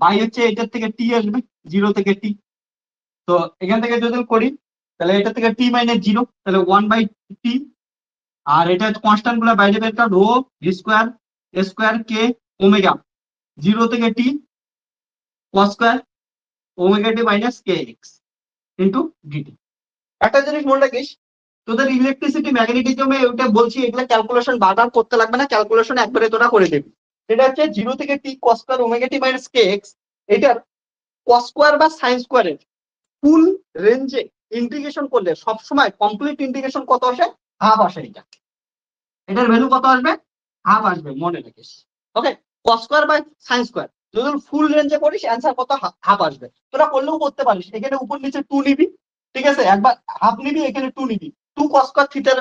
by হচ্ছে এটার থেকে টি আসবে, জিরো থেকে টি। তো এখান থেকে যদি করি তাহলে এটা থেকে টি মাইনাস জিরো, তাহলে 1/t। আর এটা কনস্ট্যান্ট গুলো বাইরে বের করা, rho V square A square K omega zero থেকে টি cos স্কয়ার ওমেগা টি মাইনাস কে এক্স ইন্টু ডিটি। একটা জিনিস মনে রাখিস, তোদের ইলেকট্রিসিটি ম্যাগনেটিজমে ওটা বলছি, এগুলো ক্যালকুলেশন বারবার করতে লাগবে না, ক্যালকুলেশন একবারে তোরা করে দিবি। এটা হচ্ছে 0 থেকে t cos স্কয়ার ওমেগা টি মাইনাস কে এক্স, এটার cos স্কয়ার বা sin স্কয়ারের ফুল রেঞ্জে ইন্টিগ্রেশন করলে সবসময় কমপ্লিট ইন্টিগ্রেশন কত আসে? হাফ আসে। এটার ভ্যালু কত আসবে? হাফ আসবে, মনে রাখিস। Okay, cos square by sin square যদি ফুল রেঞ্জে করিস অ্যান্সার কত? হাফ আসবে। তোরা করলেও করতে পারিস, এখানে উপর নিচে 2 নিবি, ঠিক আছে, একবার হাফ নিবি, এখানে 2 নিবি, 2 cos স্কয়ার থিটার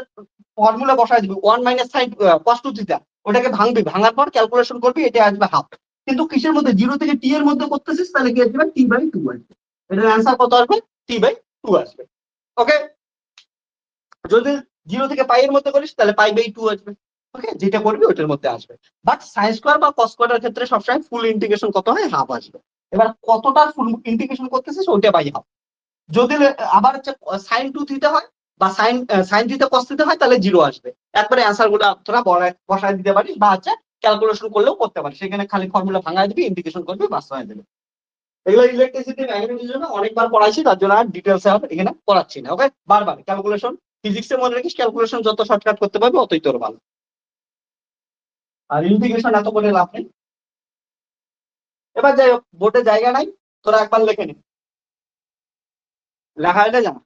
ফর্মুলা বসায় দিবি 1 মাইনাস sin cos 2 থিটা, ওটাকে ভাঙবি, ভাঙার পর ক্যালকুলেশন করবি, এটা আসবে হাফ। কিন্তু কিসের মধ্যে? 0 থেকে t এর মধ্যে করতেছিস, তাহলে কি আসবে? t/2 আসবে। এটার অ্যান্সার কত আসবে? t/2 আসবে। ওকে, যদি 0 থেকে পাই এর মধ্যে করিস তাহলে π/2 আসবে। ওকে, যেটা করবি ওটার মধ্যে আসবে। বাট সাইন স্কয়ার বা কস স্কয়ারের ক্ষেত্রে সবসময় ফুল ইন্টিগ্রেশন কত হয়? হাফ আসবে। এবার কতটা ফুল ইন্টিগ্রেশন করতেছিস ওইটা বাই হাফ। যদি আবার হচ্ছে সাইন 2 থিটা হয় বা সাইন থিটা কস থিটা হয় তাহলে 0 আসবে। একবারে অ্যান্সার গুলো তোরা বসায় দিতে পারিস বা হচ্ছে ক্যালকুলেশন করলেও করতে পারিস, সেখানে খালি ফর্মুলা ভাঙায় দিবি, ইন্টিগ্রেশন করবি, বাস হয়ে যাবে। এগুলো ইলেকট্রিসিটি ম্যাগনেটিজমের জন্য অনেকবার পড়াইছি, তার জন্য আর ডিটেলসে এখানে পড়াচ্ছি না। ওকে, বারবার ক্যালকুলেশন, ফিজিক্সে মনে রাখিস ক্যালকুলেশন যত শর্টকাট করতে পারবে অতই তোর ভালো। আর ইন্টিগ্রেশন এত করে লাভ নেই। এবার যাই হোক, বোর্ডে জায়গা নাই, তোরা একবার লিখে নি, লেখা এটা জানা।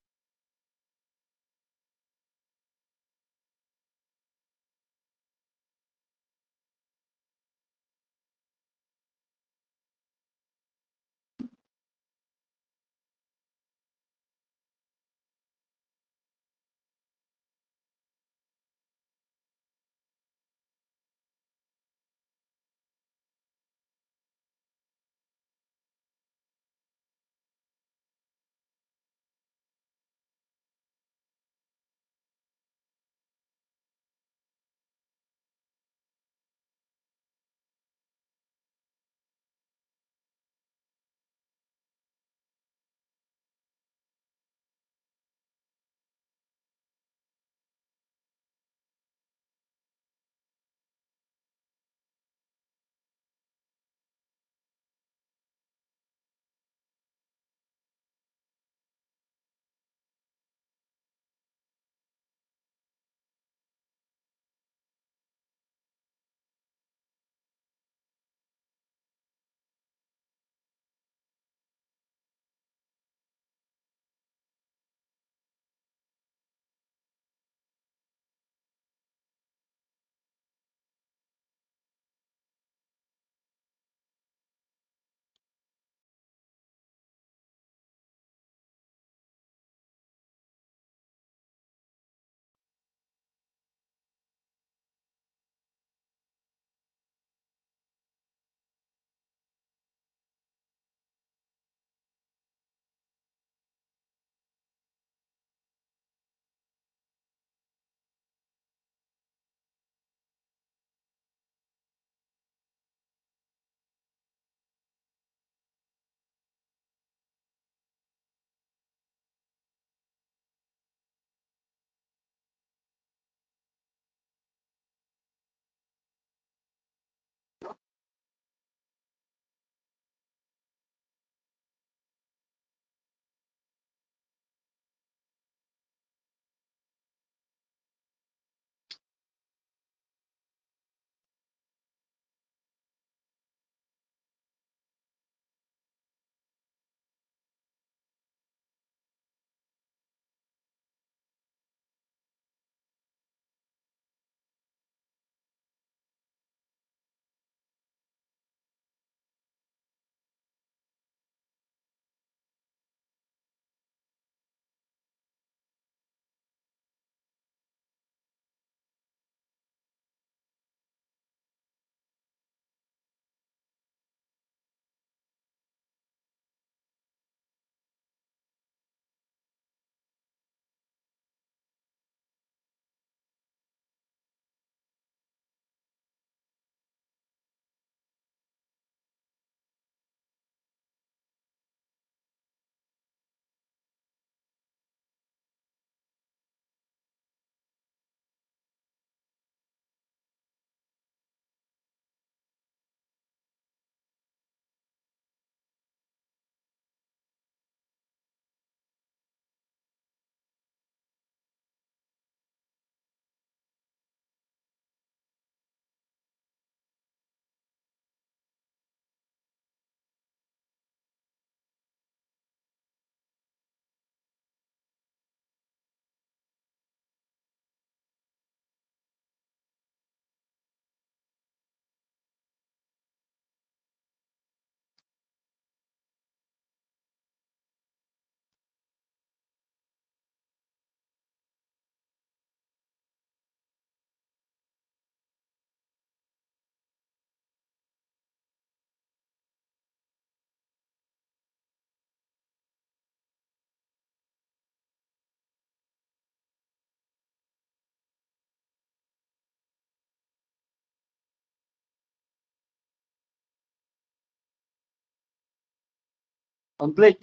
কমপ্লিট।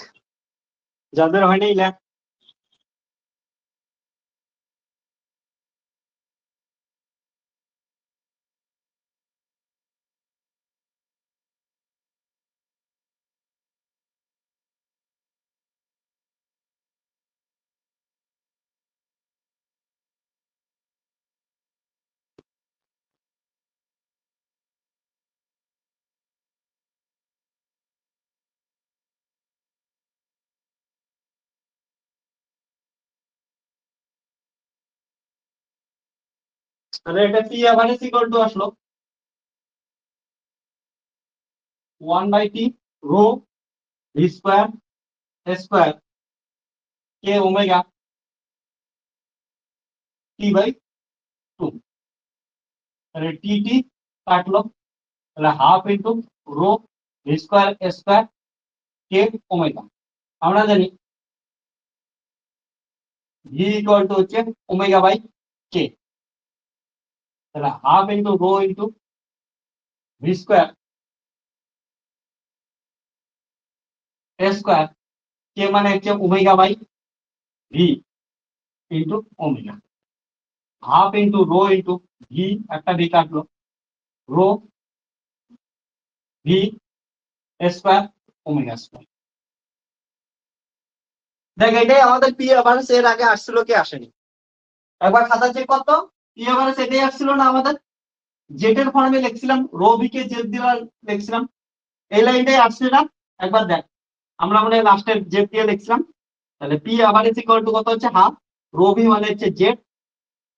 যাদের হয়নি লেখ। তাহলে এটা পি এভারেজ ইকুয়াল টু আসলো 1/t rho V square square K omega t/2। তাহলে টি কাটলো, তাহলে half into rho V square square K omega. আমরা জানি ভি ইকুয়াল টু হচ্ছে ওমেগা বাই কে। তাহলে half into rho into V square square K মানে হচ্ছে omega by V into omega. Half into rho into V, একটা V কাটলো, rho V square omega square. দেখ এটাই আমাদের পি এভারেজ, এর আগে আসছিল কি আসেনি একবার খাতা চেক করতো। পি এভারেজ এটাই আসছিল না আমাদের, জেড এর ফর্মে লিখছিলাম, রো ভি কে জেড দিয়ে লিখছিলাম, এই লাইনটাই আসছে না একবার দেখ। আমরা মানে লাস্টের জেড দিয়ে লিখছিলাম। তাহলে পি এভারেজ ইকুয়াল টু কত হচ্ছে হাফ রো ভি মানে হচ্ছে জেড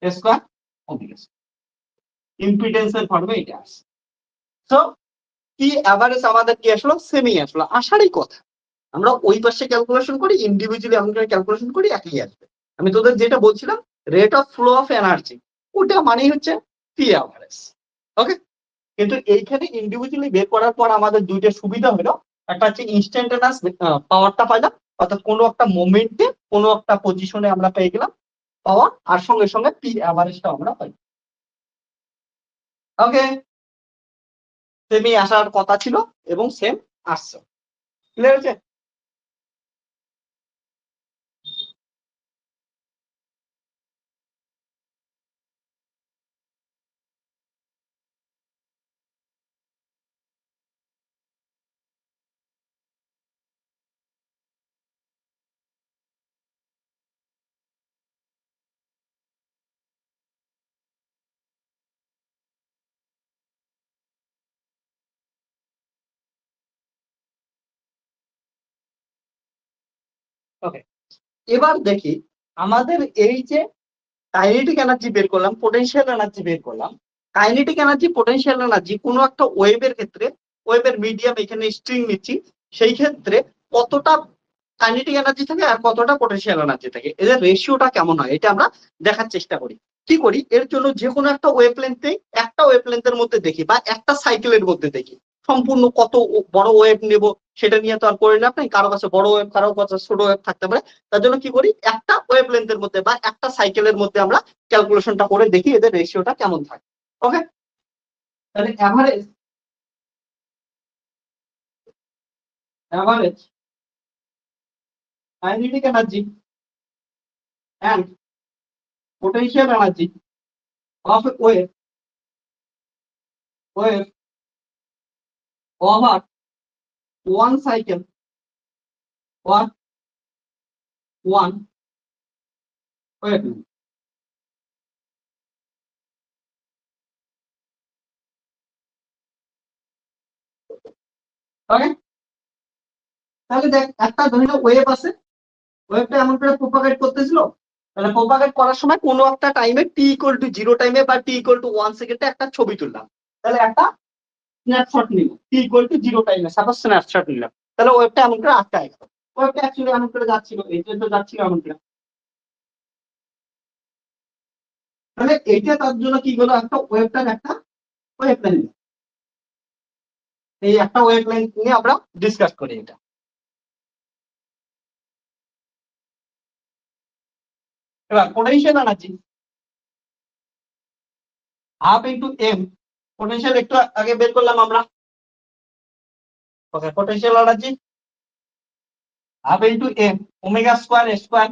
স্কয়ার ওমেগা স্কয়ার। ইম্পিডেন্সের ফর্মে এটা আসছে। সো পি এভারেজ আমাদের কি আসলো, সেমি আসলো, আসারই কথা। আমরা ওই পাশে ক্যালকুলেশন করি, ইন্ডিভিজুয়ালি আমরা ক্যালকুলেশন করি, একই আসবে। আমি তোদের যেটা বলছিলাম rate of flow of energy, ওটা মানেই হচ্ছে পি এভারেজ। ওকে, কিন্তু এইখানে ইন্ডিভিজুয়ালি বের করার পর আমাদের দুইটা সুবিধা হলো, একটা হচ্ছে ইনস্ট্যান্টানিয়াস পাওয়ারটা পাইলাম, অর্থাৎ কোনো একটা মোমেন্টে কোনো একটা পজিশনে আমরা পেয়ে গেলাম পাওয়ার, আর সঙ্গে সঙ্গে পি এভারেজটা আমরা পাই। ওকে, সেমি আসার কথা ছিল এবং সেম আসছে। ক্লিয়ার হয়েছে? ওকে, এবার দেখি আমাদের এই যে কাইনেটিক এনার্জি বের করলাম, পোটেনশিয়াল এনার্জি বের করলাম। কাইনেটিক এনার্জি, পোটেনশিয়াল এনার্জি কোনো একটা ওয়েভের ক্ষেত্রে, ওয়েভের মিডিয়াম এখানে স্ট্রিং নিচ্ছি, সেই ক্ষেত্রে কতটা কাইনেটিক এনার্জি থাকে আর কতটা পোটেনশিয়াল এনার্জি থাকে, এদের রেশিওটা কেমন হয় এটা আমরা দেখার চেষ্টা করি। কি করি, এর জন্য যে কোনো একটা ওয়েভলেন্থে, একটা ওয়েভলেন্থের মধ্যে দেখি বা একটা সাইকেলের মধ্যে দেখি সম্পূর্ণ কত বড় ওয়েভ নেব সেটা নিয়ে তো আর করে লাভ নেই, কারো কাছে বড় ওয়েভ কারো কাছে ছোট ওয়েভ থাকতে পারে। তার জন্য কি করি, একটা ওয়েভলেন্থের মধ্যে বা একটা সাইকেলের মধ্যে আমরা ক্যালকুলেশনটা করে দেখি এদের রেশিওটা কেমন থাকে। ওকে, তাহলে average kinetic energy and potential energy of a wave over one cycle or one wave. Okay, তাহলে দেখ একটা ধরে নাও ওয়েভ আছে, ওয়েভটা এমন করে প্রোপাগেট করতেছিল, তাহলে প্রোপাগেট করার সময় কোনো একটা টাইমে টি ইকুয়াল টু 0 টাইমে বা টি ইকুয়াল টু 1 সেকেন্ডে একটা ছবি তুললাম, তাহলে একটা স্ন্যাপশট নিলাম টি ইকুয়াল টু 0 টাইমে, সাপোজ স্ন্যাপশট নিলাম, তাহলে ওয়েভটা এমন করে আটকায় গেল। ওয়েভটা অ্যাকচুয়ালি এমন করে যাচ্ছিল, এই যে তো যাচ্ছিল এমন করে, তাহলে এইটা তার জন্য কি হলো, একটা ওয়েভটার একটা ওয়েভ লেন্থ, এই একটা ওয়েভ লেন্থ নিয়ে আমরা ডিসকাস করি এটা। এবার potential energy half into M, potential একটু আগে বের করলাম আমরা। Okay, potential energy half into M omega square square,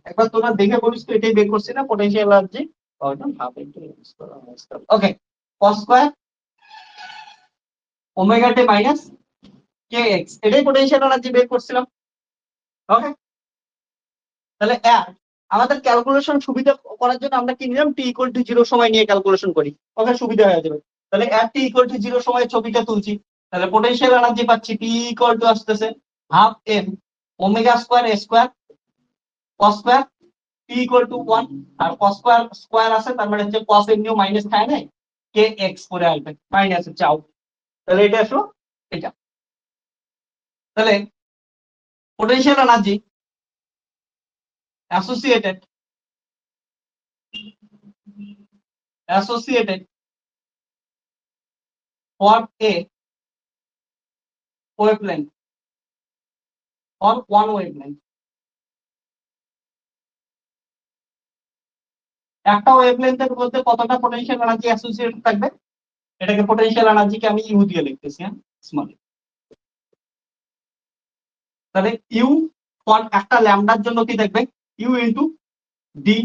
একবার তোমরা দেখে বলিস তো এটাই বের করছি না potential energy, half into M square okay cos square omega টি মাইনাস কে এক্স, এটাই পোটেনশিয়াল এনার্জি বের করছিলাম। ওকে, তাহলে আমাদের ক্যালকুলেশন সুবিধা করার জন্য আমরা কি নিলাম, টি ইকুয়াল টু 0 সময় নিয়ে ক্যালকুলেশন করি, ওকে সুবিধা হয়ে যাবে। তাহলে টি ইকুয়াল টু 0 সময় ছবিটা তুলছি, তাহলে পোটেনশিয়াল এনার্জি পাচ্ছি টি ইকুয়াল টু আসতেছে half M omega square square cos square t equal to 1, আর কস স্কোয়ার স্কোয়ার আছে তার মানে হচ্ছে কস এমনিও মাইনাস খায় নাই, কে এক্স করে আসবে মাইনাস হচ্ছে আউট, তাহলে এটা আসলো এটা। তাহলে potential energy associated for a wavelength or one wavelength, একটা ওয়েভলেন্থের মধ্যে কতটা পোটেনশিয়াল এনার্জি অ্যাসোসিয়েটেড থাকবে, এটাকে পোটেনশিয়াল এনার্জিকে আমি ইউ দিয়ে লিখতেছি, হ্যাঁ স্মল। তাহলে ইউ ফর একটা ল্যামডার জন্য কি থাকবে, ইউ ইনটু ডি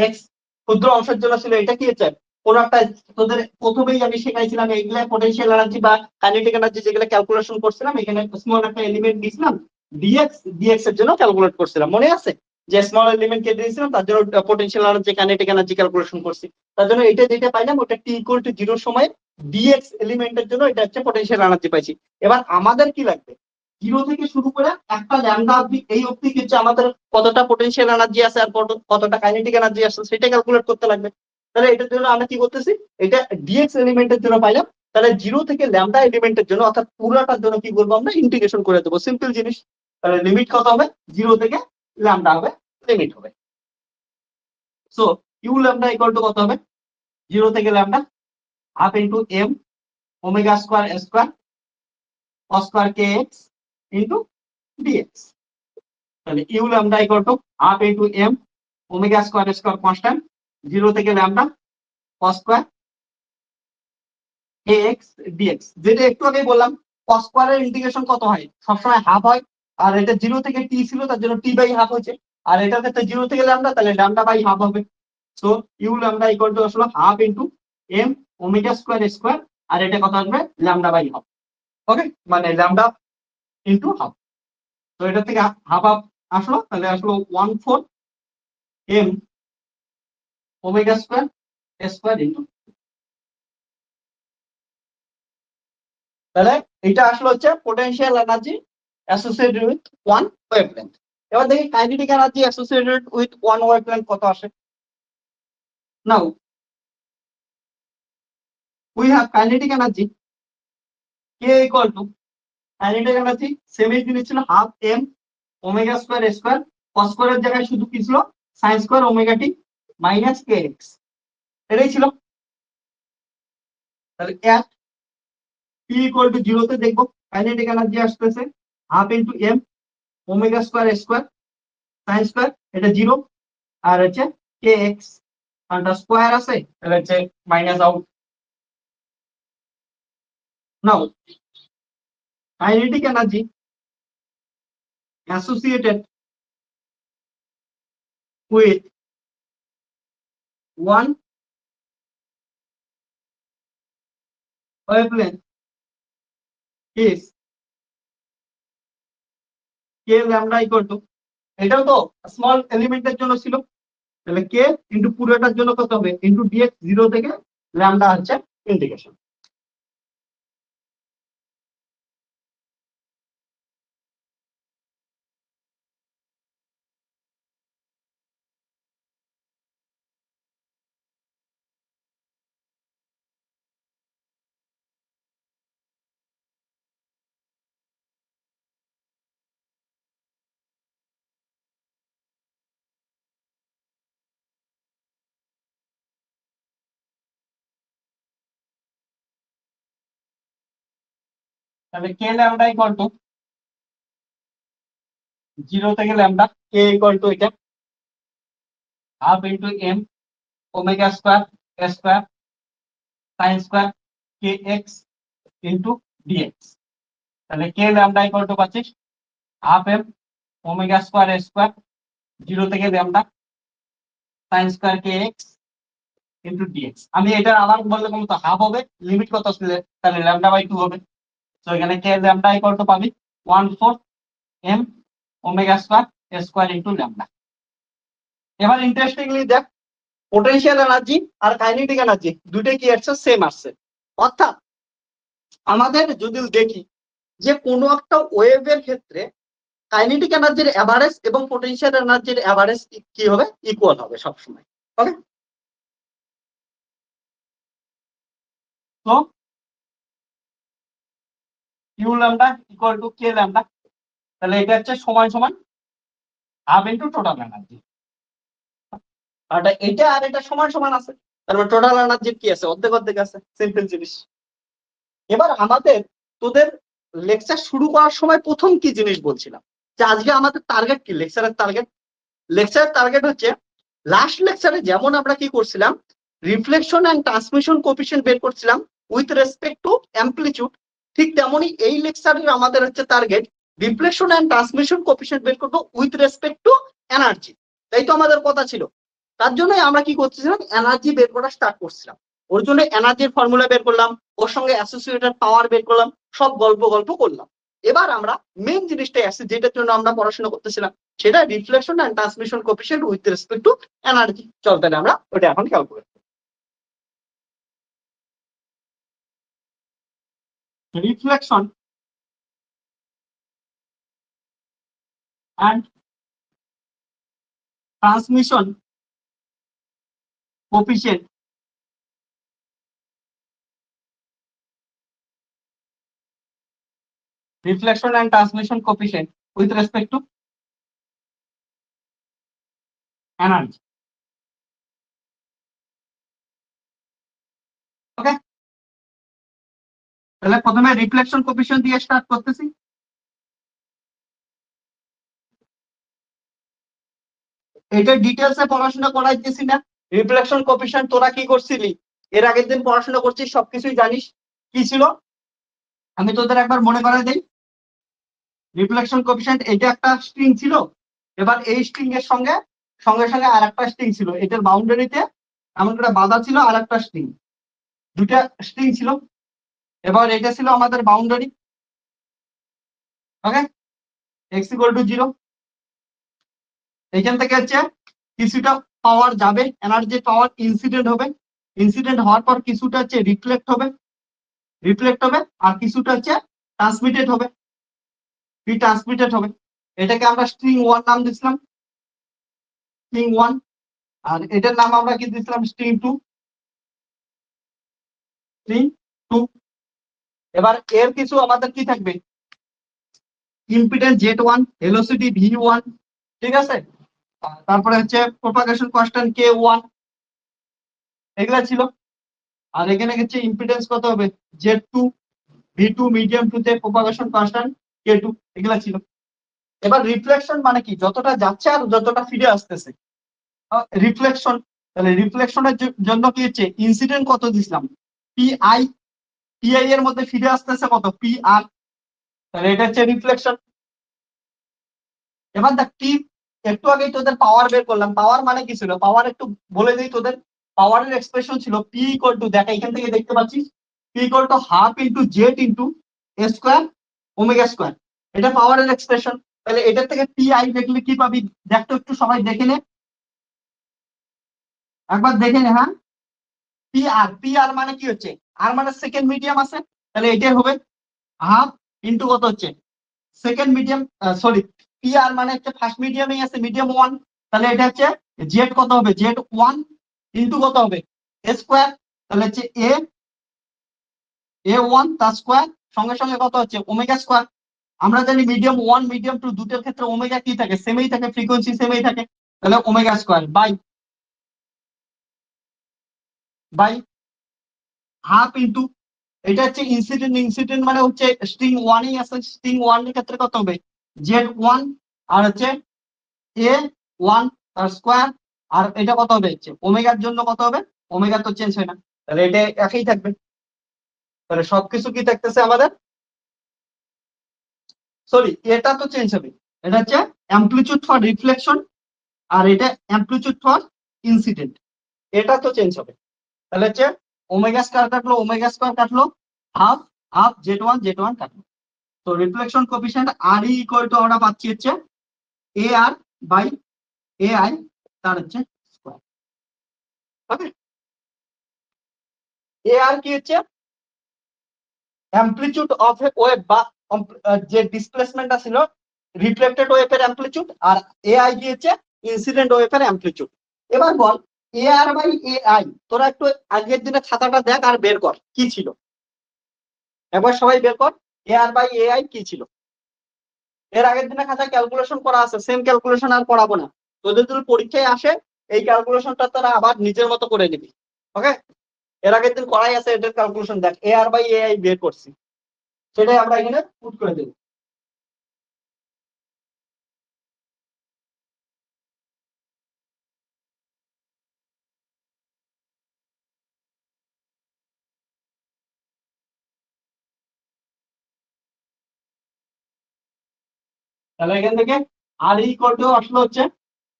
এক্স, ক্ষুদ্র অংশের জন্য ছিল এটা কি হচ্ছে কোন একটা, তোদের প্রথমেই আমি শেখাইছিলাম এইগুলা পোটেনশিয়াল এনার্জি বা কাইনেটিক এনার্জি যেগুলো ক্যালকুলেশন করছিলাম, এখানে স্মল একটা এলিমেন্ট দিয়েছিলাম ডিএক্স এর জন্য ক্যালকুলেট করছিলাম, মনে আছে যে স্মল এলিমেন্ট কে দিয়েছিলাম তার জন্য potential energy kinetic energy calculation করছি, তার জন্য এটা যেটা পাইলাম ওটা টি ইকুয়াল টু 0 সময় ডিএক্স এলিমেন্টের জন্য এটা হচ্ছে পোটেনশিয়াল এনার্জি পাইছি। এবার আমাদের কি লাগবে, 0 থেকে শুরু করে একটা ল্যামডা অবধি এই অবধি হচ্ছে আমাদের কতটা পোটেনশিয়াল এনার্জি আছে আর কতটা কাইনেটিক এনার্জি আছে সেটা ক্যালকুলেট করতে লাগবে। তাহলে এটার জন্য আমরা কি করতেছি, এটা ডিএক্স এলিমেন্টের জন্য পাইলাম, তাহলে 0 থেকে ল্যামডা এলিমেন্টের জন্য অর্থাৎ পুরোটার জন্য কি করবো আমরা ইন্টিগ্রেশন করে দেবো, সিম্পল জিনিস। তাহলে লিমিট কত হবে, 0 থেকে ল্যামডা হবে লিমিট হবে। So U lambda equal to কত হবে, 0 থেকে lambda half into M omega square square cos square K x into DX. তাহলে U lambda equal to half into M omega square square constant 0 থেকে lambda cos square K X DX, যেটা একটু আগেই বললাম কস স্কোয়ারের ইন্টিগ্রেশন কত হয়, সবসময় হাফ হয়, আর এটা 0 থেকে টি ছিল তার জন্য টি বাই হাফ হয়েছে, আর এটার ক্ষেত্রে 0 থেকে ল্যামডা তাহলে ল্যামডা বাই হাফ হবে। So U lambda equal to আসলে half into M omega square square, আর এটা কত আসবে ল্যামডা বাই হাফ, ওকে মানে ল্যামডা ইন্টু হাফ। তো এটা থেকে হাফ হাফ আসলো, তাহলে আসলো 1/4 M omega square square into, তাহলে এটা আসলে হচ্ছে potential energy associated with one wavelength. এবার দেখি kinetic energy associated with one wavelength কত আসে। Now we have kinetic energy K equal to, kinetic energy same জিনিস ছিল half M omega square square, cos স্কোয়ারের জায়গায় শুধু কি ছিল সাইন স্কোয়ার ওমেগা টি মাইনাস কে এক্স, এটাই ছিল। তাহলে এট টি ইকুয়াল টু 0 তে দেখবো কাইনেটিক এনার্জি আসতেছে half into M omega square square sine square, এটা 0, আর হচ্ছে কে এক্স কারণটা স্কোয়ার আছে তাহলে হচ্ছে minus out. Now kinetic energy associated with one wavelength is k lambda equal to, এটাও তো স্মল এলিমেন্টের জন্য ছিল, তাহলে কে ইন্টু পুরোটার জন্য কত হবে ইন্টু ডিএক্স 0 থেকে ল্যামডা হচ্ছে ইন্টিগ্রেশন। তাহলে কে ল্যামডা ইকুয়াল টু 0 থেকে ল্যামডা, কে ইকুয়াল টু এটা half into M omega square square sine square K x into DX. তাহলে কে ল্যামডা ইকুয়াল টু পাচ্ছিস half M omega square A square 0 থেকে lambda sine square K x into DX. আমি এটা আবার বললে বলতো half হবে, লিমিট কত ছিল তাহলে ল্যামডা বাই 2 হবে। তো এখানে কে ল্যামডা ইকুয়াল টু পাবি 1/4 M omega square A square into lambda. এবার ইন্টারেস্টিংলি দেখ, পোটেনশিয়াল এনার্জি আর কাইনেটিক এনার্জি দুটোই কি আসছে, সেম আসছে। অর্থাৎ আমাদের যদি দেখি যে কোনো একটা ওয়েভের ক্ষেত্রে কাইনেটিক এনার্জির এভারেজ এবং পোটেনশিয়াল এনার্জির এভারেজ কি হবে, ইকুয়াল হবে সবসময়। ওকে, তো u lambda equal to k lambda, তাহলে এটা হচ্ছে সমান সমান হাফ ইন্টু টোটাল এনার্জি। আর এটা আর এটা সমান সমান আছে, তার মানে টোটাল এনার্জি কি আছে, অর্ধেক অর্ধেক আছে, সিম্পল জিনিস। এবার আমাদের তোদের লেকচার শুরু করার সময় প্রথম কি জিনিস বলছিলাম যে আজকে আমাদের টার্গেট কি, লেকচারের টার্গেট হচ্ছে লাস্ট লেকচারে যেমন আমরা কি করছিলাম, রিফ্লেকশন এন্ড ট্রান্সমিশন কোএফিসিয়েন্ট বের করছিলাম উইথ রেসপেক্ট টু অ্যামপ্লিটিউড, ঠিক তেমনি এই লেকচারের আমাদের হচ্ছে target reflection and transmission coefficient বের করবো উইথ রেসপেক্ট টু এনার্জি। তাই তো আমাদের কথা ছিল, তার জন্যই আমরা কি করছিলাম, এনার্জি বের করা স্টার্ট করছিলাম। ওর জন্য এনার্জির ফর্মুলা বের করলাম, ওর সঙ্গে অ্যাসোসিয়েটেড পাওয়ার বের করলাম, সব গল্প করলাম। এবার আমরা মেইন জিনিসটাই আসছে যেটার জন্য আমরা পড়াশোনা করতেছিলাম, সেটা reflection and transmission coefficient with respect to energy. চল তাহলে আমরা ওটা এখন খেয়াল করি। Reflection and transmission coefficient reflection and transmission coefficient with respect to energy. Okay, তাহলে প্রথমে রিফ্লেকশন কোএফিসিয়েন্ট দিয়ে স্টার্ট করতেছি। এটা ডিটেইলসে পড়াশোনা করাইতেছি না, রিফ্লেকশন কোএফিসিয়েন্ট তোরা কি করছিলি এর আগের দিন পড়াশোনা করছিস, সবকিছুই জানিস কি ছিল। আমি তোদের একবার মনে করাই দেই, রিফ্লেকশন কোএফিসিয়েন্ট এটা একটা স্ট্রিং ছিল, এবার এই স্ট্রিং এর সঙ্গে সঙ্গে সঙ্গে আরেকটা স্ট্রিং ছিল, এটার বাউন্ডারিতে এমন করে বাঁধা ছিল আরেকটা স্ট্রিং, দুটা স্ট্রিং ছিল। এবার এটা ছিল আমাদের boundary. Okay, x equal to 0। এখান থেকে হচ্ছে কিছুটা পাওয়ার যাবে, এনার্জি পাওয়ার ইনসিডেন্ট হবে, ইনসিডেন্ট হওয়ার পর কিছুটা হচ্ছে রিফ্লেক্ট হবে আর কিছুটা হচ্ছে ট্রান্সমিটেড হবে। এটাকে আমরা স্ট্রিং 1 নাম দিছিলাম, স্ট্রিং 1, আর এটার নাম আমরা কি দিছিলাম, স্ট্রিং 2। এবার এর কিছু আমাদের কি থাকবে, ইম্পিডেন্স Z1, ভেলোসিটি V1, ঠিক আছে, তারপরে হচ্ছে প্রপাগেশন কনস্ট্যান্ট K1, এগুলা ছিল। আর এখানে হচ্ছে ইম্পিডেন্স কত হবে, Z2, V2, মিডিয়াম 2 তে প্রপাগেশন কনস্ট্যান্ট K2, এগুলা ছিল। এবার রিফ্লেকশন মানে কি, যতটা যাচ্ছে আর যতটা ফিরে আসতেছে রিফ্লেকশন। তাহলে রিফ্লেকশনের জন্য কি হচ্ছে, ইনসিডেন্ট কত দিছিলাম, PI, এর মধ্যে ফিরে আসতেছে কত, PR, তাহলে এটা হচ্ছে রিফ্লেকশন। এবার দেখ কি, একটু আগে তোদের পাওয়ার বের করলাম, পাওয়ার মানে কি ছিল, পাওয়ার একটু বলে দিই তোদের। পাওয়ারের এক্সপ্রেশন ছিল P ইকুয়াল টু, দেখ এখান থেকে দেখতে পাচ্ছিস, P equal to half into Z into A square omega square, এটা পাওয়ারের এক্সপ্রেশন। তাহলে এটার থেকে PI দেখলে কি পাবি, দেখ তো একটু সবাই দেখে নে, একবার দেখে নে। হ্যাঁ, PR মানে কি হচ্ছে, আর মানে সেকেন্ড মিডিয়াম আছে, তাহলে এটাই হবে হাফ ইন্টু কত হচ্ছে সেকেন্ড মিডিয়াম, সরি, PR মানে হচ্ছে ফার্স্ট মিডিয়ামই আছে, মিডিয়াম 1, তাহলে এটা হচ্ছে Z কত হবে, Z1 ইন্টু কত হবে A স্কোয়ার, তাহলে হচ্ছে A1 তার স্কোয়ার, সঙ্গে সঙ্গে কত হচ্ছে ওমেগা স্কোয়ার। আমরা জানি মিডিয়াম 1 মিডিয়াম 2 দুটোর ক্ষেত্রে ওমেগা কি থাকে, সেমই থাকে, ফ্রিকোয়েন্সি সেমই থাকে, তাহলে omega square by half into, এটা হচ্ছে ইনসিডেন্ট মানে হচ্ছে স্ট্রিং 1ই আছে, স্ট্রিং 1 এর ক্ষেত্রে কত হবে Z1, আর হচ্ছে A1 তার স্কোয়ার, আর এটা কত হবে হচ্ছে ওমেগার জন্য কত হবে, ওমেগা তো চেঞ্জ হয় না, তাহলে এটা একই থাকবে। তাহলে সবকিছু কি থাকতেছে আমাদের সরি, এটা তো চেঞ্জ হবে। এটা হচ্ছে অ্যামপ্লিটিউড ফর রিফ্লেকশন, আর এটা অ্যামপ্লিটিউড ফর ইনসিডেন্ট। এটা তো চেঞ্জ হবে। তাহলে হচ্ছে ওমেগা স্কয়ার কাটলো, ওমেগা স্কয়ার কাটলো, হাফ হাফ জেড ওয়ান কাটলো। তো reflection coefficient r e equal to আমরা পাচ্ছি হচ্ছে A R by A I, তার হচ্ছে স্কয়ার। ওকে, এ আর কি হচ্ছে অ্যামপ্লিটিউড অফ এ ওয়েভ, বা যে ডিসপ্লেসমেন্টটা ছিল রিফ্লেক্টেড ওয়েভের অ্যামপ্লিটিউড, আর এ আই কি হচ্ছে ইনসিডেন্ট ওয়েভের অ্যামপ্লিটিউড। এবার বল এ আর বাই এ আই, তোরা একটু আগের দিনে খাতাটা দেখ আর বের কর কি ছিল। একবার সবাই বের কর এ আর বাই এ আই কি ছিল। এর আগের দিনে খাতায় ক্যালকুলেশন করা আছে, সেম ক্যালকুলেশন আর করাবো না। তোদের যদি পরীক্ষায় আসে এই ক্যালকুলেশনটা তারা আবার নিজের মতো করে নিবি। ওকে, এর আগের দিন করাই আছে, এটার ক্যালকুলেশন দেখ, এ আর বাই এ আই বের করছি, সেটাই আমরা এখানে পুট করে দেবো। তাহলে এখান থেকে আর ইকুয়াল টু আসলে হচ্ছে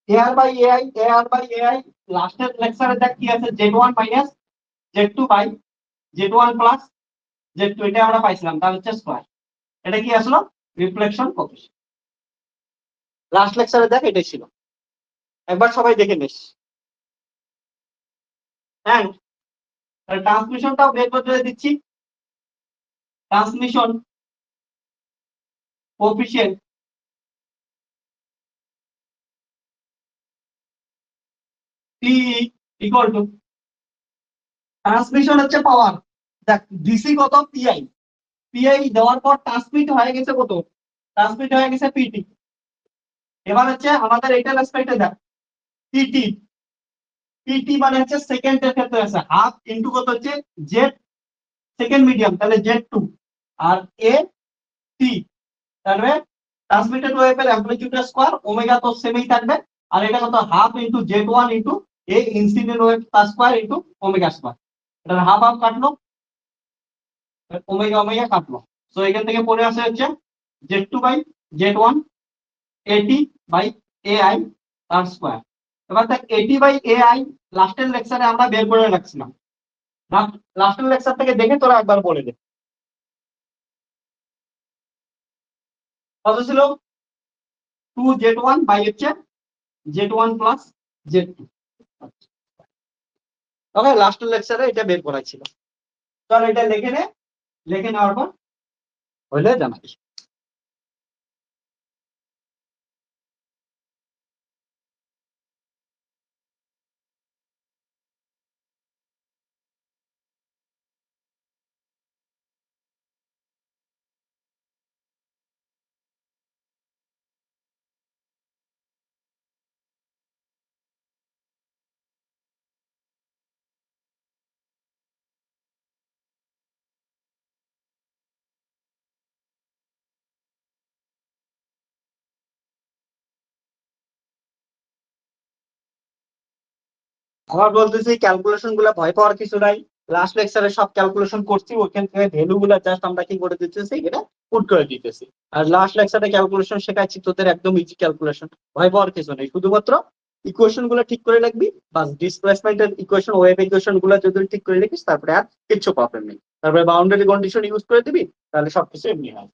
A R by A I, A R by A I. লাস্টের লেকচারে দেখ কি আছে, Z one minus Z two by Z one plus Z two, এটা আমরা পাইছিলাম, তাহলে হচ্ছে স্কয়ার। এটা কি আসলো রিফ্লেকশন কোএফিসিয়েন্ট। লাস্ট লেকচারে দেখ এটাই ছিল, একবার সবাই দেখে নিস। হ্যাঁ, ট্রান্সমিশনটাও বের করতে দিচ্ছি। ট্রান্সমিশন কোএফিসিয়েন্ট টি ইকুয়াল টু, ট্রান্সমিশন হচ্ছে পাওয়ার। দেখ ডিসি কত, পিআই, পিআই দেওয়ার পর ট্রান্সমিট হয়ে গেছে কত, ট্রান্সমিট হয়ে গেছে পিটি। এবার হচ্ছে আমাদের এইটার রেসপেক্টে দেখ পিটি, পিটি মানে হচ্ছে সেকেন্ডের ক্ষেত্রে আছে হাফ ইন্টু কত হচ্ছে জেড সেকেন্ড মিডিয়াম, তাহলে জেড 2, আর এ টি, তাহলে ট্রান্সমিটেড ওয়েভের অ্যামপ্লিটিউডের স্কয়ার, ওমেগা তো সেমই থাকবে, আর এটা কত হাফ ইন্টু জেড 1 ইন্টু এ ইনসিডেন্ট ওয়েভ তার স্কয়ার ইন্টু ওমেগা স্কয়ার। এটা হাফ হাফ কাটলো, ওমেগা ওমেগা কাটলো। তো এখান থেকে পড়ে আসে হচ্ছে জেড2 বাই জেড 1 এটি বাই এ আই তার স্কয়ার। এবার দেখ এটি বাই এ আই লাস্টের লেকচারে আমরা বের করে রাখছিলাম, লাস্টের লেকচার থেকে দেখে তোরা একবার বলে দে কত ছিল। 2 জেড 1 বাই হচ্ছে জেড 1 প্লাস জেড 2। ওকে, লাস্টের লেকচারে এটা বের করা ছিল। চল এটা লিখে নে, লিখে নেওয়ার পর হইলে জানাবি। আবার বলতেছি ক্যালকুলেশন গুলা ভয় পাওয়ার কিছু নাই। লাস্ট লেকচারে সব ক্যালকুলেশন করছি, ওখান থেকে ভ্যালু গুলা জাস্ট আমরা কি করে দিতেছি, এটা পুট করে দিতেছি। আর লাস্ট লেকচারে ক্যালকুলেশন শেখাচ্ছি তোদের একদম ইজি ক্যালকুলেশন, ভয় পাওয়ার কিছু নেই। শুধুমাত্র ইকুয়েশন গুলো ঠিক করে রাখবি, বাস ডিসপ্লেসমেন্টের ইকুয়েশন, ওয়েভ ইকুয়েশন গুলো যদি ঠিক করে রাখিস, তারপরে আর কিচ্ছু প্রবলেম নেই। তারপরে বাউন্ডারি কন্ডিশন ইউজ করে দিবি, তাহলে সবকিছু এমনি হয়।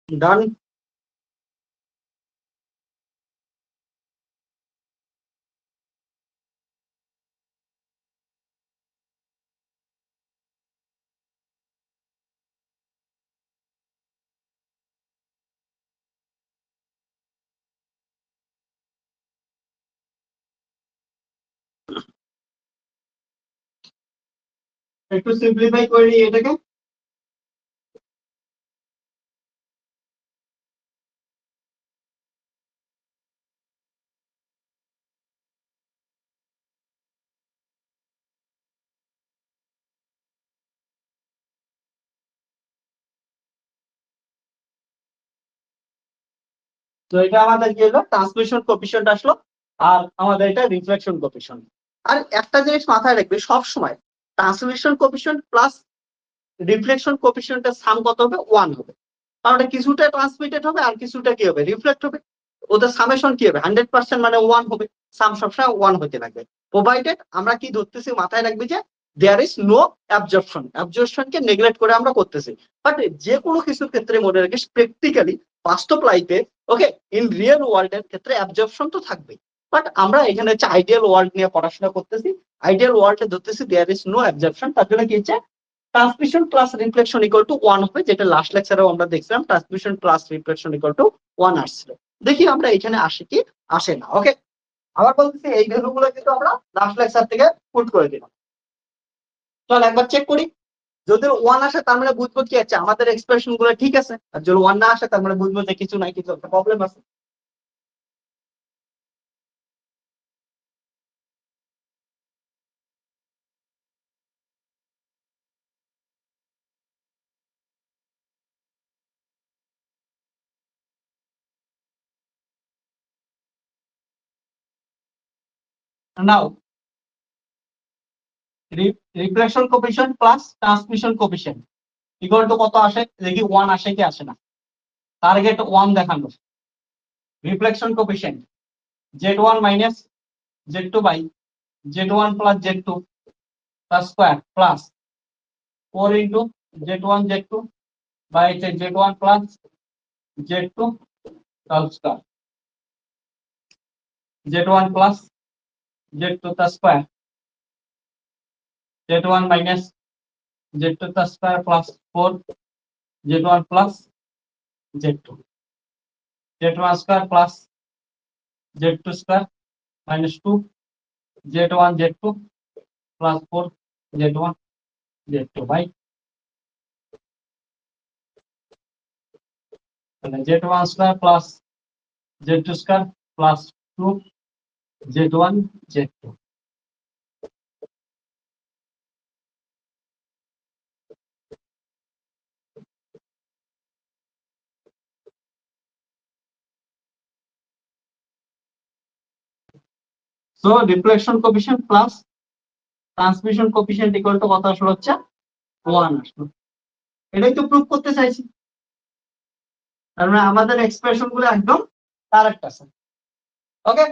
ডান। একটু সিম্পলিফাই করে নিই এটাকে। তো এটা আমাদের কি হলো, ট্রান্সমিশন কোএফিসিয়েন্ট আসলো, আর আমাদের এটা রিফ্লেকশন কোএফিসিয়েন্ট। আর একটা জিনিস মাথায় রাখবে সব সময়, ট্রান্সমিশন কোএফিসিয়েন্ট প্লাস রিফ্লেকশন কোএফিসিয়েন্টের সাম কত হবে, 1 হবে। কারণ কিছুটা ট্রান্সমিটেড হবে আর কিছুটা কি হবে, রিফ্লেক্ট হবে। ওদের সামেশন কি হবে, 100% মানে 1 হবে। সাম সবসময় 1 হতে লাগবে, প্রোভাইডেড আমরা কি ধরতেছি, মাথায় রাখবি যে দেয়ার ইজ নো অ্যাবজর্পশন। অ্যাবজর্পশনকে নেগলেক্ট করে আমরা করতেছি। বাট যে কোনো কিছুর ক্ষেত্রে মনে রাখিস, প্র্যাকটিক্যালি বাস্তব লাইফে, ওকে, ইন রিয়েল ওয়ার্ল্ডের ক্ষেত্রে অ্যাবজর্পশন তো থাকবেই। বাট আমরা এখানে হচ্ছে আইডিয়াল ওয়ার্ল্ড নিয়ে পড়াশোনা করতেছি, আইডিয়াল ওয়ার্ল্ডে ধরতেছি দেয়ার ইজ নো অ্যাবজর্পশন। তার জন্য কি হচ্ছে, transmission plus reflection equal to 1 হবে, যেটা লাস্ট লেকচারেও আমরা দেখছিলাম, transmission plus reflection equal to 1 আসছিল। দেখি আমরা এখানে আসে কি আসে না। ওকে, আবার বলতেছি এই ভ্যালুগুলো কিন্তু আমরা লাস্ট লেকচার থেকে পুট করে দিলাম। চল একবার চেক করি। যদি 1 আসে তার মানে বুঝবো কি আছে, আমাদের এক্সপ্রেশন গুলো ঠিক আছে। আর যদি 1 না আসে তার মানে বুঝবো যে কিছু নাই, কিছু একটা প্রবলেম আছে। Now reflection coefficient plus transmission coefficient equal to কত আসে, দেখি 1 আসে কি আসে না। টার্গেট 1 দেখানো। Reflection coefficient z1 minus z2 by z1 plus z2 তার square plus 4 into z1 z2 by z1 plus z2 তার স্কয়ার, z1 প্লাস z2 তার স্কয়ার, z1 মাইনাস z2 তার square plus 4 z1 plus z2, z1 square plus z2 square minus 2 z1 z2 plus 4 z1 z2 by z1 square plus z2 square plus 2 z1 z2। So reflection coefficient plus transmission coefficient equal to কত আসলে হচ্ছে 1 আসলো। এটাই তো proof করতে চাইছি। তার মানে আমাদের এক্সপ্রেশন গুলো একদম কারেক্ট আছে। ওকে,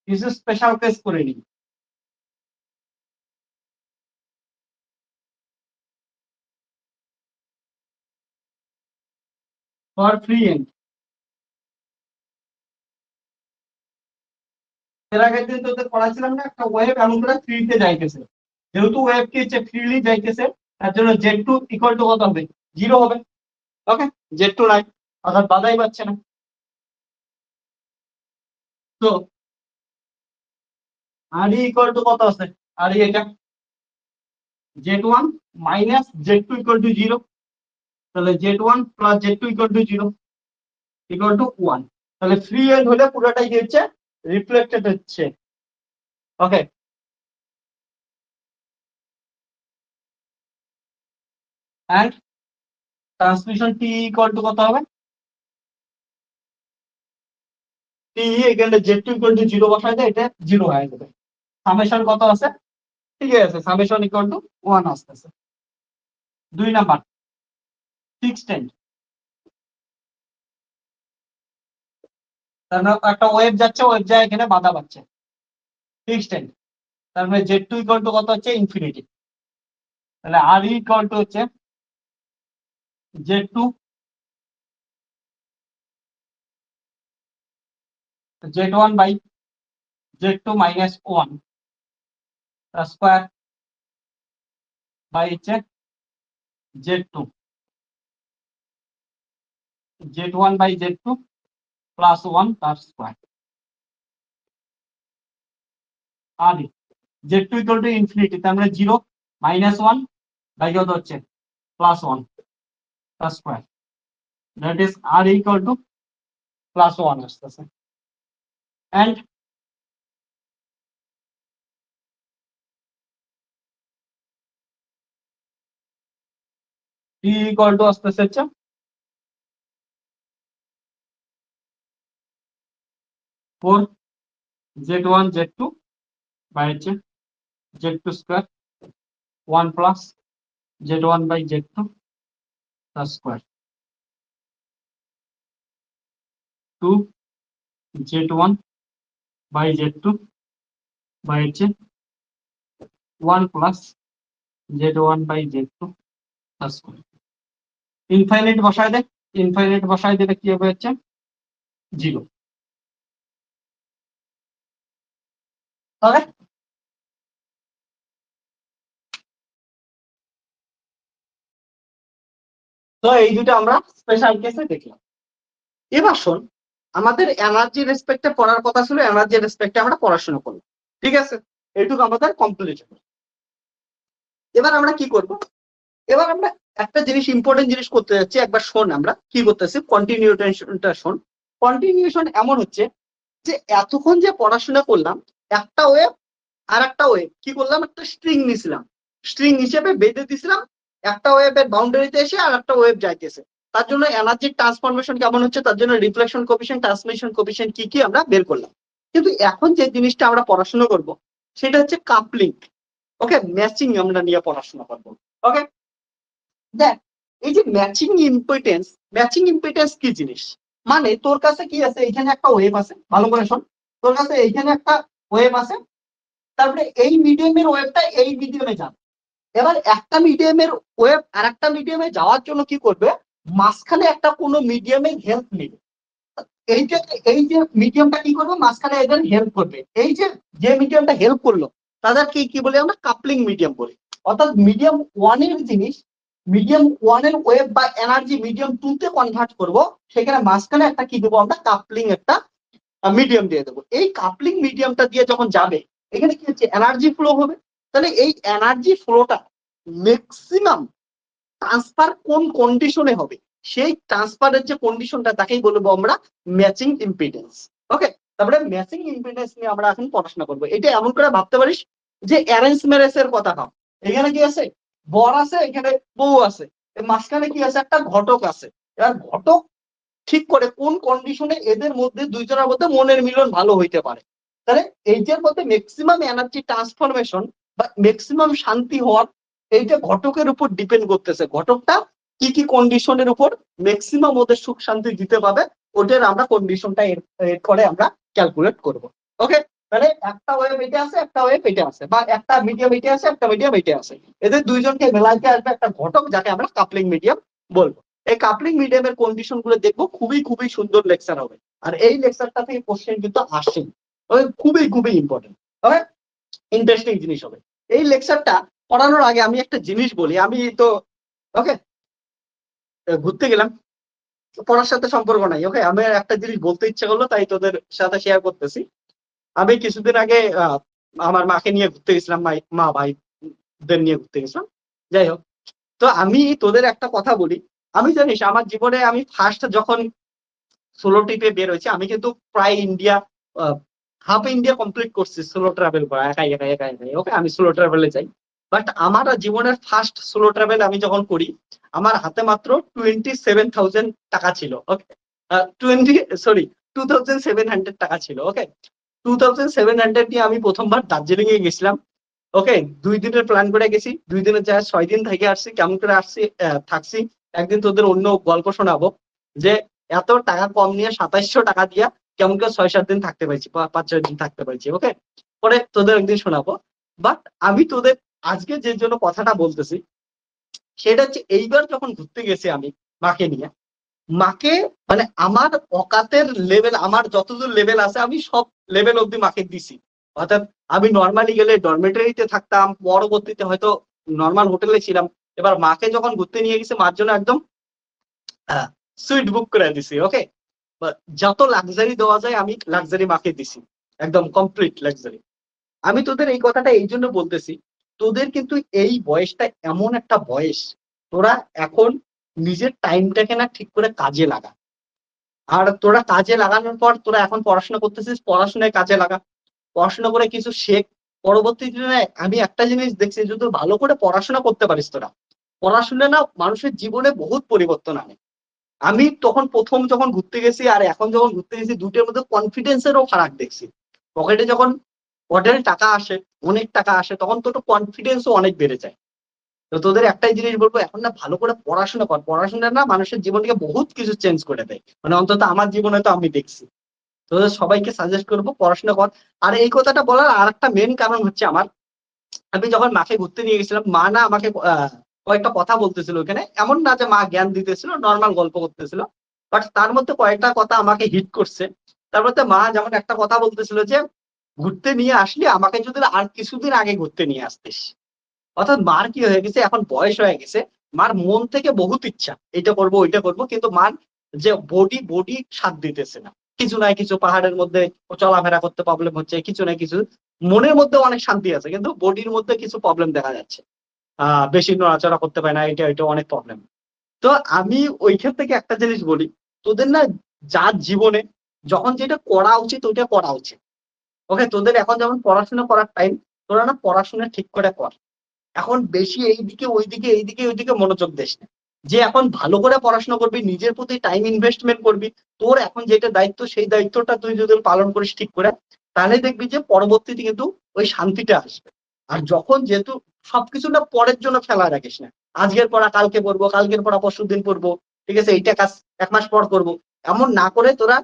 কিছু স্পেশাল কেস করে নিই। ফর ফ্রি এন্ড, এর আগের দিন তোদের পড়াছিলাম না, একটা ওয়েভ এমন করে ফ্রিতে যাইতেছে। যেহেতু ওয়েভ কি হচ্ছে ফ্রিলি যাইতেছে, তার জন্য z2 ইকুয়াল টু কত হবে, 0 হবে। ওকে, z2 নাই, অর্থাৎ বাধাই পাচ্ছে না। তো আর ইকুয়াল টু কত আছে, আর এটা z1 minus z2 equal to 0। তাহলে z1 plus z2 equal to 0 equal to 1। তাহলে ফ্রি এন্ড হলে পুরোটাই কি হচ্ছে, রিফ্লেক্টেড হচ্ছে। Okay, and transmission T equal to কত হবে, টি এখানে z2 ইকুয়াল টু 0 বসাই দেয়, এটা 0 হয়ে যাবে। সামেশন কত আছে, ঠিক আছে, সামেশন ইকুয়াল টু 1 আসতেছে। 2 নাম্বার ফিক্সড এন্ড, তার মানে একটা ওয়েভ যাচ্ছে, ওয়েভ যায় এখানে বাধা পাচ্ছে, ফিক্সড এন্ড। তার মানে Z2 ইকুয়াল টু কত হচ্ছে, ইনফিনিটি। তাহলে আর ইকুয়াল টু হচ্ছে Z2 Z1 by Z2 minus 1 square by হচ্ছে Z2 Z1 by Z2 plus 1 তার স্কোয়ার। আর Z2 ইকুয়াল টু ইনফিনিটি, তার মানে 0 মাইনাস 1 বাই কত হচ্ছে প্লাস 1 তার square. That is r equal to plus 1 আসতেছে। এন্ড T ইকুয়াল টু আসতেছে হচ্ছে 4 Z1 Z2 বাই হচ্ছে Z2 square 1 plus Z1 by Z2 তার square 2 Z1 by Z2 by হচ্ছে 1 প্লাস Z1 বাই Z2 তার স্কোয়ার। ইনফাইনাইট বসায় দে, infinite বসায় দিলে কি হবে হচ্ছে 0। তাহলে তো এই দুটো আমরা স্পেশাল কেসে দেখলাম। এবার শোন, আমাদের এনার্জি রেসপেক্টে পড়ার কথা ছিল, এনার্জি রেসপেক্টে আমরা পড়াশোনা করলাম, ঠিক আছে, এইটুকু আমাদের কমপ্লিট। এবার আমরা কি করব, এবার আমরা একটা জিনিস, ইম্পর্টেন্ট জিনিস করতে যাচ্ছি। একবার শোন আমরা কি করতেছি, কন্টিনিউশনটা শোন। কন্টিনিউশন এমন হচ্ছে যে এতক্ষণ যে পড়াশোনা করলাম, একটা ওয়েভ আর একটা ওয়েভ কি করলাম, একটা স্ট্রিং নিছিলাম, স্ট্রিং হিসেবে বেঁধে দিছিলাম, একটা ওয়েভের বাউন্ডারিতে এসে আর একটা ওয়েভ যাইতেছে। তার জন্য এনার্জির ট্রান্সফরমেশন কেমন হচ্ছে, তার জন্য রিফ্লেকশন কোএফিশিয়েন্ট, ট্রান্সমিশন কোএফিশিয়েন্ট কি কি আমরা বের করলাম। কিন্তু এখন যে জিনিসটা আমরা পড়াশোনা করব সেটা হচ্ছে কাপলিং। ওকে, ম্যাচিং আমরা নিয়ে পড়াশোনা করব। ওকে, দেখ এই যে ম্যাচিং ইম্পিডেন্স, ম্যাচিং ইম্পিডেন্স কি জিনিস, মানে তোর কাছে কি আছে, এখানে একটা ওয়েভ আছে, ভালো করে শোন, তোর কাছে এইখানে একটা ওয়েভ আছে, তারপরে এই মিডিয়ামের ওয়েভটা এই মিডিয়ামে যাবে। এবার একটা মিডিয়ামের ওয়েভ আর একটা মিডিয়ামে যাওয়ার জন্য কি করবে, মাঝখানে একটা কোনো মিডিয়ামে হেল্প নেবে। এইটা, এই যে মিডিয়ামটা কি করবে, মাঝখানে এদের হেল্প করবে। এই যে যে মিডিয়ামটা হেল্প করলো তাদেরকে কি বলি আমরা, কাপলিং মিডিয়াম বলি। অর্থাৎ মিডিয়াম ওয়ানের জিনিস মিডিয়াম ওয়ানের ওয়েভ বা এনার্জি মিডিয়াম টু তে কনভার্ট করবো, সেখানে মাঝখানে একটা কি দেবো আমরা, কাপলিং একটা মিডিয়াম দিয়ে দেবো। এই কাপলিং মিডিয়ামটা দিয়ে যখন যাবে, এখানে কি হচ্ছে, এনার্জি ফ্লো হবে। তাহলে এই এনার্জি ফ্লোটা ম্যাক্সিমাম ট্রান্সফার কোন কন্ডিশনে হবে, সেই ট্রান্সফারের যে কন্ডিশনটা তাকেই বলবো আমরা ম্যাচিং ইম্পিডেন্স। ওকে, তারপরে ম্যাচিং ইম্পিডেন্স নিয়ে আমরা এখন পড়াশোনা করবো। এটা এমন করে ভাবতে পারিস যে অ্যারেঞ্জ ম্যারেজের কথা ভাব, এখানে কি আছে, বর আছে, এখানে বউ আছে, মাঝখানে কি আছে, একটা ঘটক আছে। এবার ঘটক ঠিক করে কোন কন্ডিশনে এদের মধ্যে দুইজনের মধ্যে মনের মিলন ভালো হইতে পারে। তাহলে এইটার মধ্যে ম্যাক্সিমাম এনার্জি ট্রান্সফরমেশন বা ম্যাক্সিমাম শান্তি হওয়ার, এইটা ঘটকের উপর ডিপেন্ড করতেছে। ঘটকটা কি কি কন্ডিশনের উপর ম্যাক্সিমাম ওদের সুখ শান্তি দিতে পাবে, ওদের আমরা কন্ডিশনটা এর করে আমরা ক্যালকুলেট করব। ওকে, তাহলে একটা ওয়েভ এটা আছে, একটা ওয়েভ এটা আছে, বা একটা মিডিয়াম এটা আছে, একটা মিডিয়াম এটা আছে, এদের দুইজনকে মেলাইতে আসবে একটা ঘটক, যাকে আমরা কাপলিং মিডিয়াম বলবো। এই কাপলিং মিডিয়ামের কন্ডিশন গুলো দেখবো, খুবই খুবই সুন্দর লেকচার হবে। আর এই লেকচারটা থেকে কোশ্চেন কিন্তু আসে, খুবই খুবই ইম্পর্টেন্ট হবে, ইন্টারেস্টিং জিনিস হবে। এই লেকচারটা পড়ানোর আগে আমি একটা জিনিস বলি। আমি তো ওকে ঘুরতে গেলাম, পড়ার সাথে সম্পর্ক নাই। ওকে, আমি একটা জিনিস বলতে ইচ্ছে করলো, তাই তোদের সাথে শেয়ার করতেছি। আমি কিছুদিন আগে আমার মাকে নিয়ে ঘুরতে গেছিলাম, মা ভাইদের নিয়ে ঘুরতে গেছিলাম। যাই হোক, তো আমি তোদের একটা কথা বলি, আমি জানিস আমার জীবনে আমি ফার্স্ট যখন সোলো ট্রিপে বের হয়েছি, আমি কিন্তু প্রায় ইন্ডিয়া, হাফ ইন্ডিয়া কমপ্লিট করছি সোলো ট্রাভেল করা, একাই একাই একাই একাই। ওকে, আমি সোলো ট্রাভেলে যাই। বাট আমার জীবনের ফার্স্ট সোলো ট্রাভেল আমি যখন করি, আমার হাতে মাত্র 27,000 টাকা ছিল। ওকে, 2,700 টাকা ছিল। ওকে, 2,700 নিয়ে আমি প্রথমবার দার্জিলিং এ গেছিলাম। ওকে, 2 দিনের প্ল্যান করে গেছি, 2 দিনের জায়গায় 6 দিন থেকে আসছি। কেমন করে আসছি থাকছি, একদিন তোদের অন্য গল্প শোনাবো যে এত টাকা কম নিয়ে 2700 টাকা দিয়া কেমন করে 6-7 দিন থাকতে পারছি, 5-6 দিন থাকতে পারছি। ওকে, পরে তোদের একদিন শোনাবো। বাট আমি তোদের আজকে যে জন্য কথাটা বলতেছি সেটা হচ্ছে, এইবার যখন ঘুরতে গেছি আমি মাকে নিয়ে, মাকে মানে আমার অকাতের লেভেল, আমার যতদূর লেভেল আছে আমি সব লেভেল অব্দি মাকে দিছি। অর্থাৎ আমি নর্মালি গেলে ডরমেটরিতে থাকতাম, পরবর্তীতে হয়তো নর্মাল হোটেলে ছিলাম। এবার মাকে যখন ঘুরতে নিয়ে গেছে, মার জন্য একদম সুইট বুক করে দিছি। ওকে, যত লাক্সারি দেওয়া যায় আমি লাক্সারি মাকে দিছি, একদম কমপ্লিট লাক্সারি। আমি তোদের এই কথাটা এই জন্য বলতেছি, তোদের কিন্তু এই বয়সটা এমন একটা বয়স, তোরা এখন নিজের টাইমটাকে না ঠিক করে কাজে লাগা। আর তোরা কাজে লাগানোর পর তোরা এখন পড়াশোনা করতেছিস, পড়াশোনায় কাজে লাগা, পড়াশোনা করে কিছু শেখ। পরবর্তী দিনে আমি একটা জিনিস দেখছি, যদি ভালো করে পড়াশোনা করতে পারিস তোরা, পড়াশোনা না মানুষের জীবনে বহুত পরিবর্তন আনে। আমি তখন প্রথম যখন ঘুরতে গেছি আর এখন যখন ঘুরতে গেছি, দুটোর মধ্যে কনফিডেন্সেরও ফারাক দেখছি। পকেটে যখন পকেটে টাকা আসে, অনেক টাকা আসে, তখন তোর কনফিডেন্সও অনেক বেড়ে যায়। তো তোদের একটাই জিনিস বলবো, এখন না ভালো করে পড়াশোনা কর। পড়াশোনা না মানুষের জীবনকে বহুত কিছু চেঞ্জ করে দেয়, মানে অন্তত আমার জীবনে তো আমি দেখছি। তোদের সবাইকে সাজেস্ট করবো পড়াশোনা কর। আর এই কথাটা বলার আর একটা মেন কারণ হচ্ছে আমার, আমি যখন মাকে ঘুরতে নিয়ে গেছিলাম, মা না আমাকে কয়েকটা কথা বলতেছিল ওখানে। এমন না যে মা জ্ঞান দিতেছিল, নর্মাল গল্প করতেছিল, বাট তার মধ্যে কয়েকটা কথা আমাকে হিট করছে। তার মধ্যে মা যেমন একটা কথা বলতেছিল যে, ঘুরতে নিয়ে আসলি আমাকে যদি আর কিছুদিন আগে ঘুরতে নিয়ে আসতিস। অর্থাৎ মার কি হয়ে গেছে, এখন বয়স হয়ে গেছে, মার মন থেকে বহুত ইচ্ছা এটা করবো ওইটা করবো, কিন্তু মার যে বডি বডি সাথ দিতেছে না। কিছু না কিছু পাহাড়ের মধ্যে চলাফেরা করতে প্রবলেম হচ্ছে, কিছু না কিছু। মনের মধ্যে অনেক শান্তি আছে, কিন্তু বডির মধ্যে কিছু প্রবলেম দেখা যাচ্ছে। বেশি নড়াচড়া করতে পারে না, এটা এটা অনেক প্রবলেম। তো আমি ওইখান থেকে একটা জিনিস বলি, তোদের না যার জীবনে যখন যেটা করা উচিত ওইটা করা উচিত। ওকে, তোদের এখন যেমন পড়াশোনা করার টাইম, তোরা না পড়াশোনা ঠিক করে কর। এখন বেশি এইদিকে ওইদিকে এইদিকে ওইদিকে মনোযোগ দিস না। যে এখন ভালো করে পড়াশোনা করবি, নিজের প্রতি টাইম ইনভেস্টমেন্ট করবি, তোর এখন যেটা দায়িত্ব সেই দায়িত্বটা তুই যদি পালন করিস ঠিক করে, তাহলে দেখবি যে পরবর্তীতে কিন্তু ওই শান্তিটা আসবে। আর যখন যেহেতু সবকিছু না পরের জন্য ফেলা রাখিস না, আজকের পড়া কালকে পড়বো, কালকের পড়া পরশুদিন পড়বো, ঠিক আছে, এইটা কাজ 1 মাস পর করবো, এমন না করে তোরা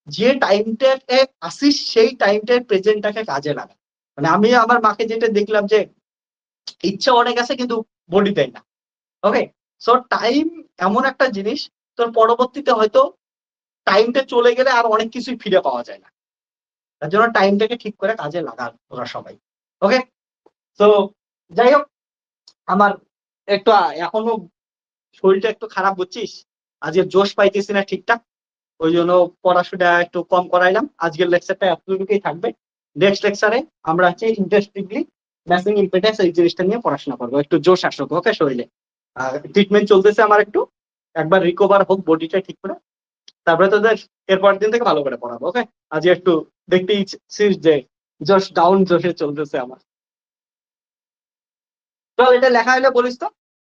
যে টাইমটাকে আসিস সেই টাইমটার প্রেজেন্টটাকে কাজে লাগা। মানে আমি আমার মাকে যেটা দেখলাম যে ইচ্ছা অনেক আছে কিন্তু বডি দেয় না। ওকে, সো টাইম এমন একটা জিনিস, তোর পরবর্তীতে হয়তো টাইমটা চলে গেলে আর অনেক কিছুই ফিরে পাওয়া যায় না। তার জন্য টাইমটাকে ঠিক করে কাজে লাগা তোরা সবাই। ওকে, তো যাই হোক, আমার একটু এখনো শরীরটা একটু খারাপ, বুঝছিস, আজকে জোশ পাইতেছি না ঠিকঠাক। ওই জন্য পড়াশোনা একটু কম করাইলাম। আজকের লেকচারটা এতটুকুই থাকবে। নেক্সট লেকচারে আমরা হচ্ছে ইন্টারেস্টিংলি ম্যাচিং ইম্পিডেন্স এই জিনিসটা নিয়ে পড়াশোনা করবো, একটু জোশ আসুক ওকে শরীরে। ট্রিটমেন্ট চলতেছে আমার, একটু একবার রিকভার হোক বডিটা ঠিক করে, তারপরে তোদের এরপর দিন থেকে ভালো করে পড়াবো। ওকে, আজ একটু দেখতেই যে জোশ ডাউন জোশে চলতেছে আমার। চল, এটা লেখা হলে বলিস তো।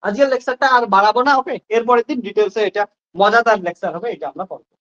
আজকের লেকচারটা আর বাড়াবো না। ওকে, এরপরের দিন ডিটেলসে এটা মজাদার লেকচার হবে, এটা আমরা পড়বো।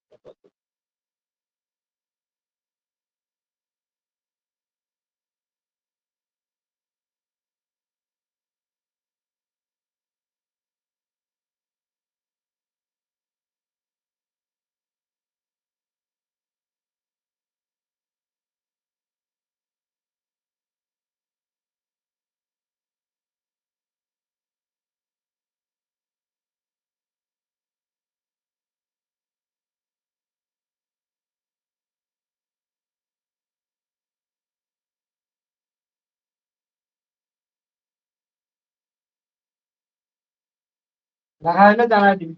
দেখা হলে জানাই দিবি।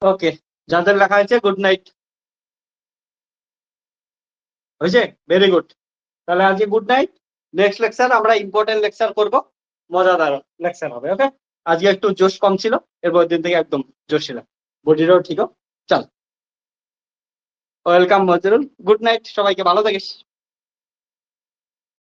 ওকে, যাদের লেখা হয়েছে গুড নাইট। হয়েছে? Very good. তাহলে আজকে গুড নাইট। নেক্সট লেকচার আমরা ইম্পর্টেন্ট লেকচার করব, মজাদার লেকচার হবে। ওকে, আজকে একটু জোশ কম ছিল, এরপর দিন থেকে একদম জোশ ছিল, বডিটাও ঠিক। চল, ওয়েলকাম মজরুল, গুড নাইট, সবাইকে ভালো থাকিস।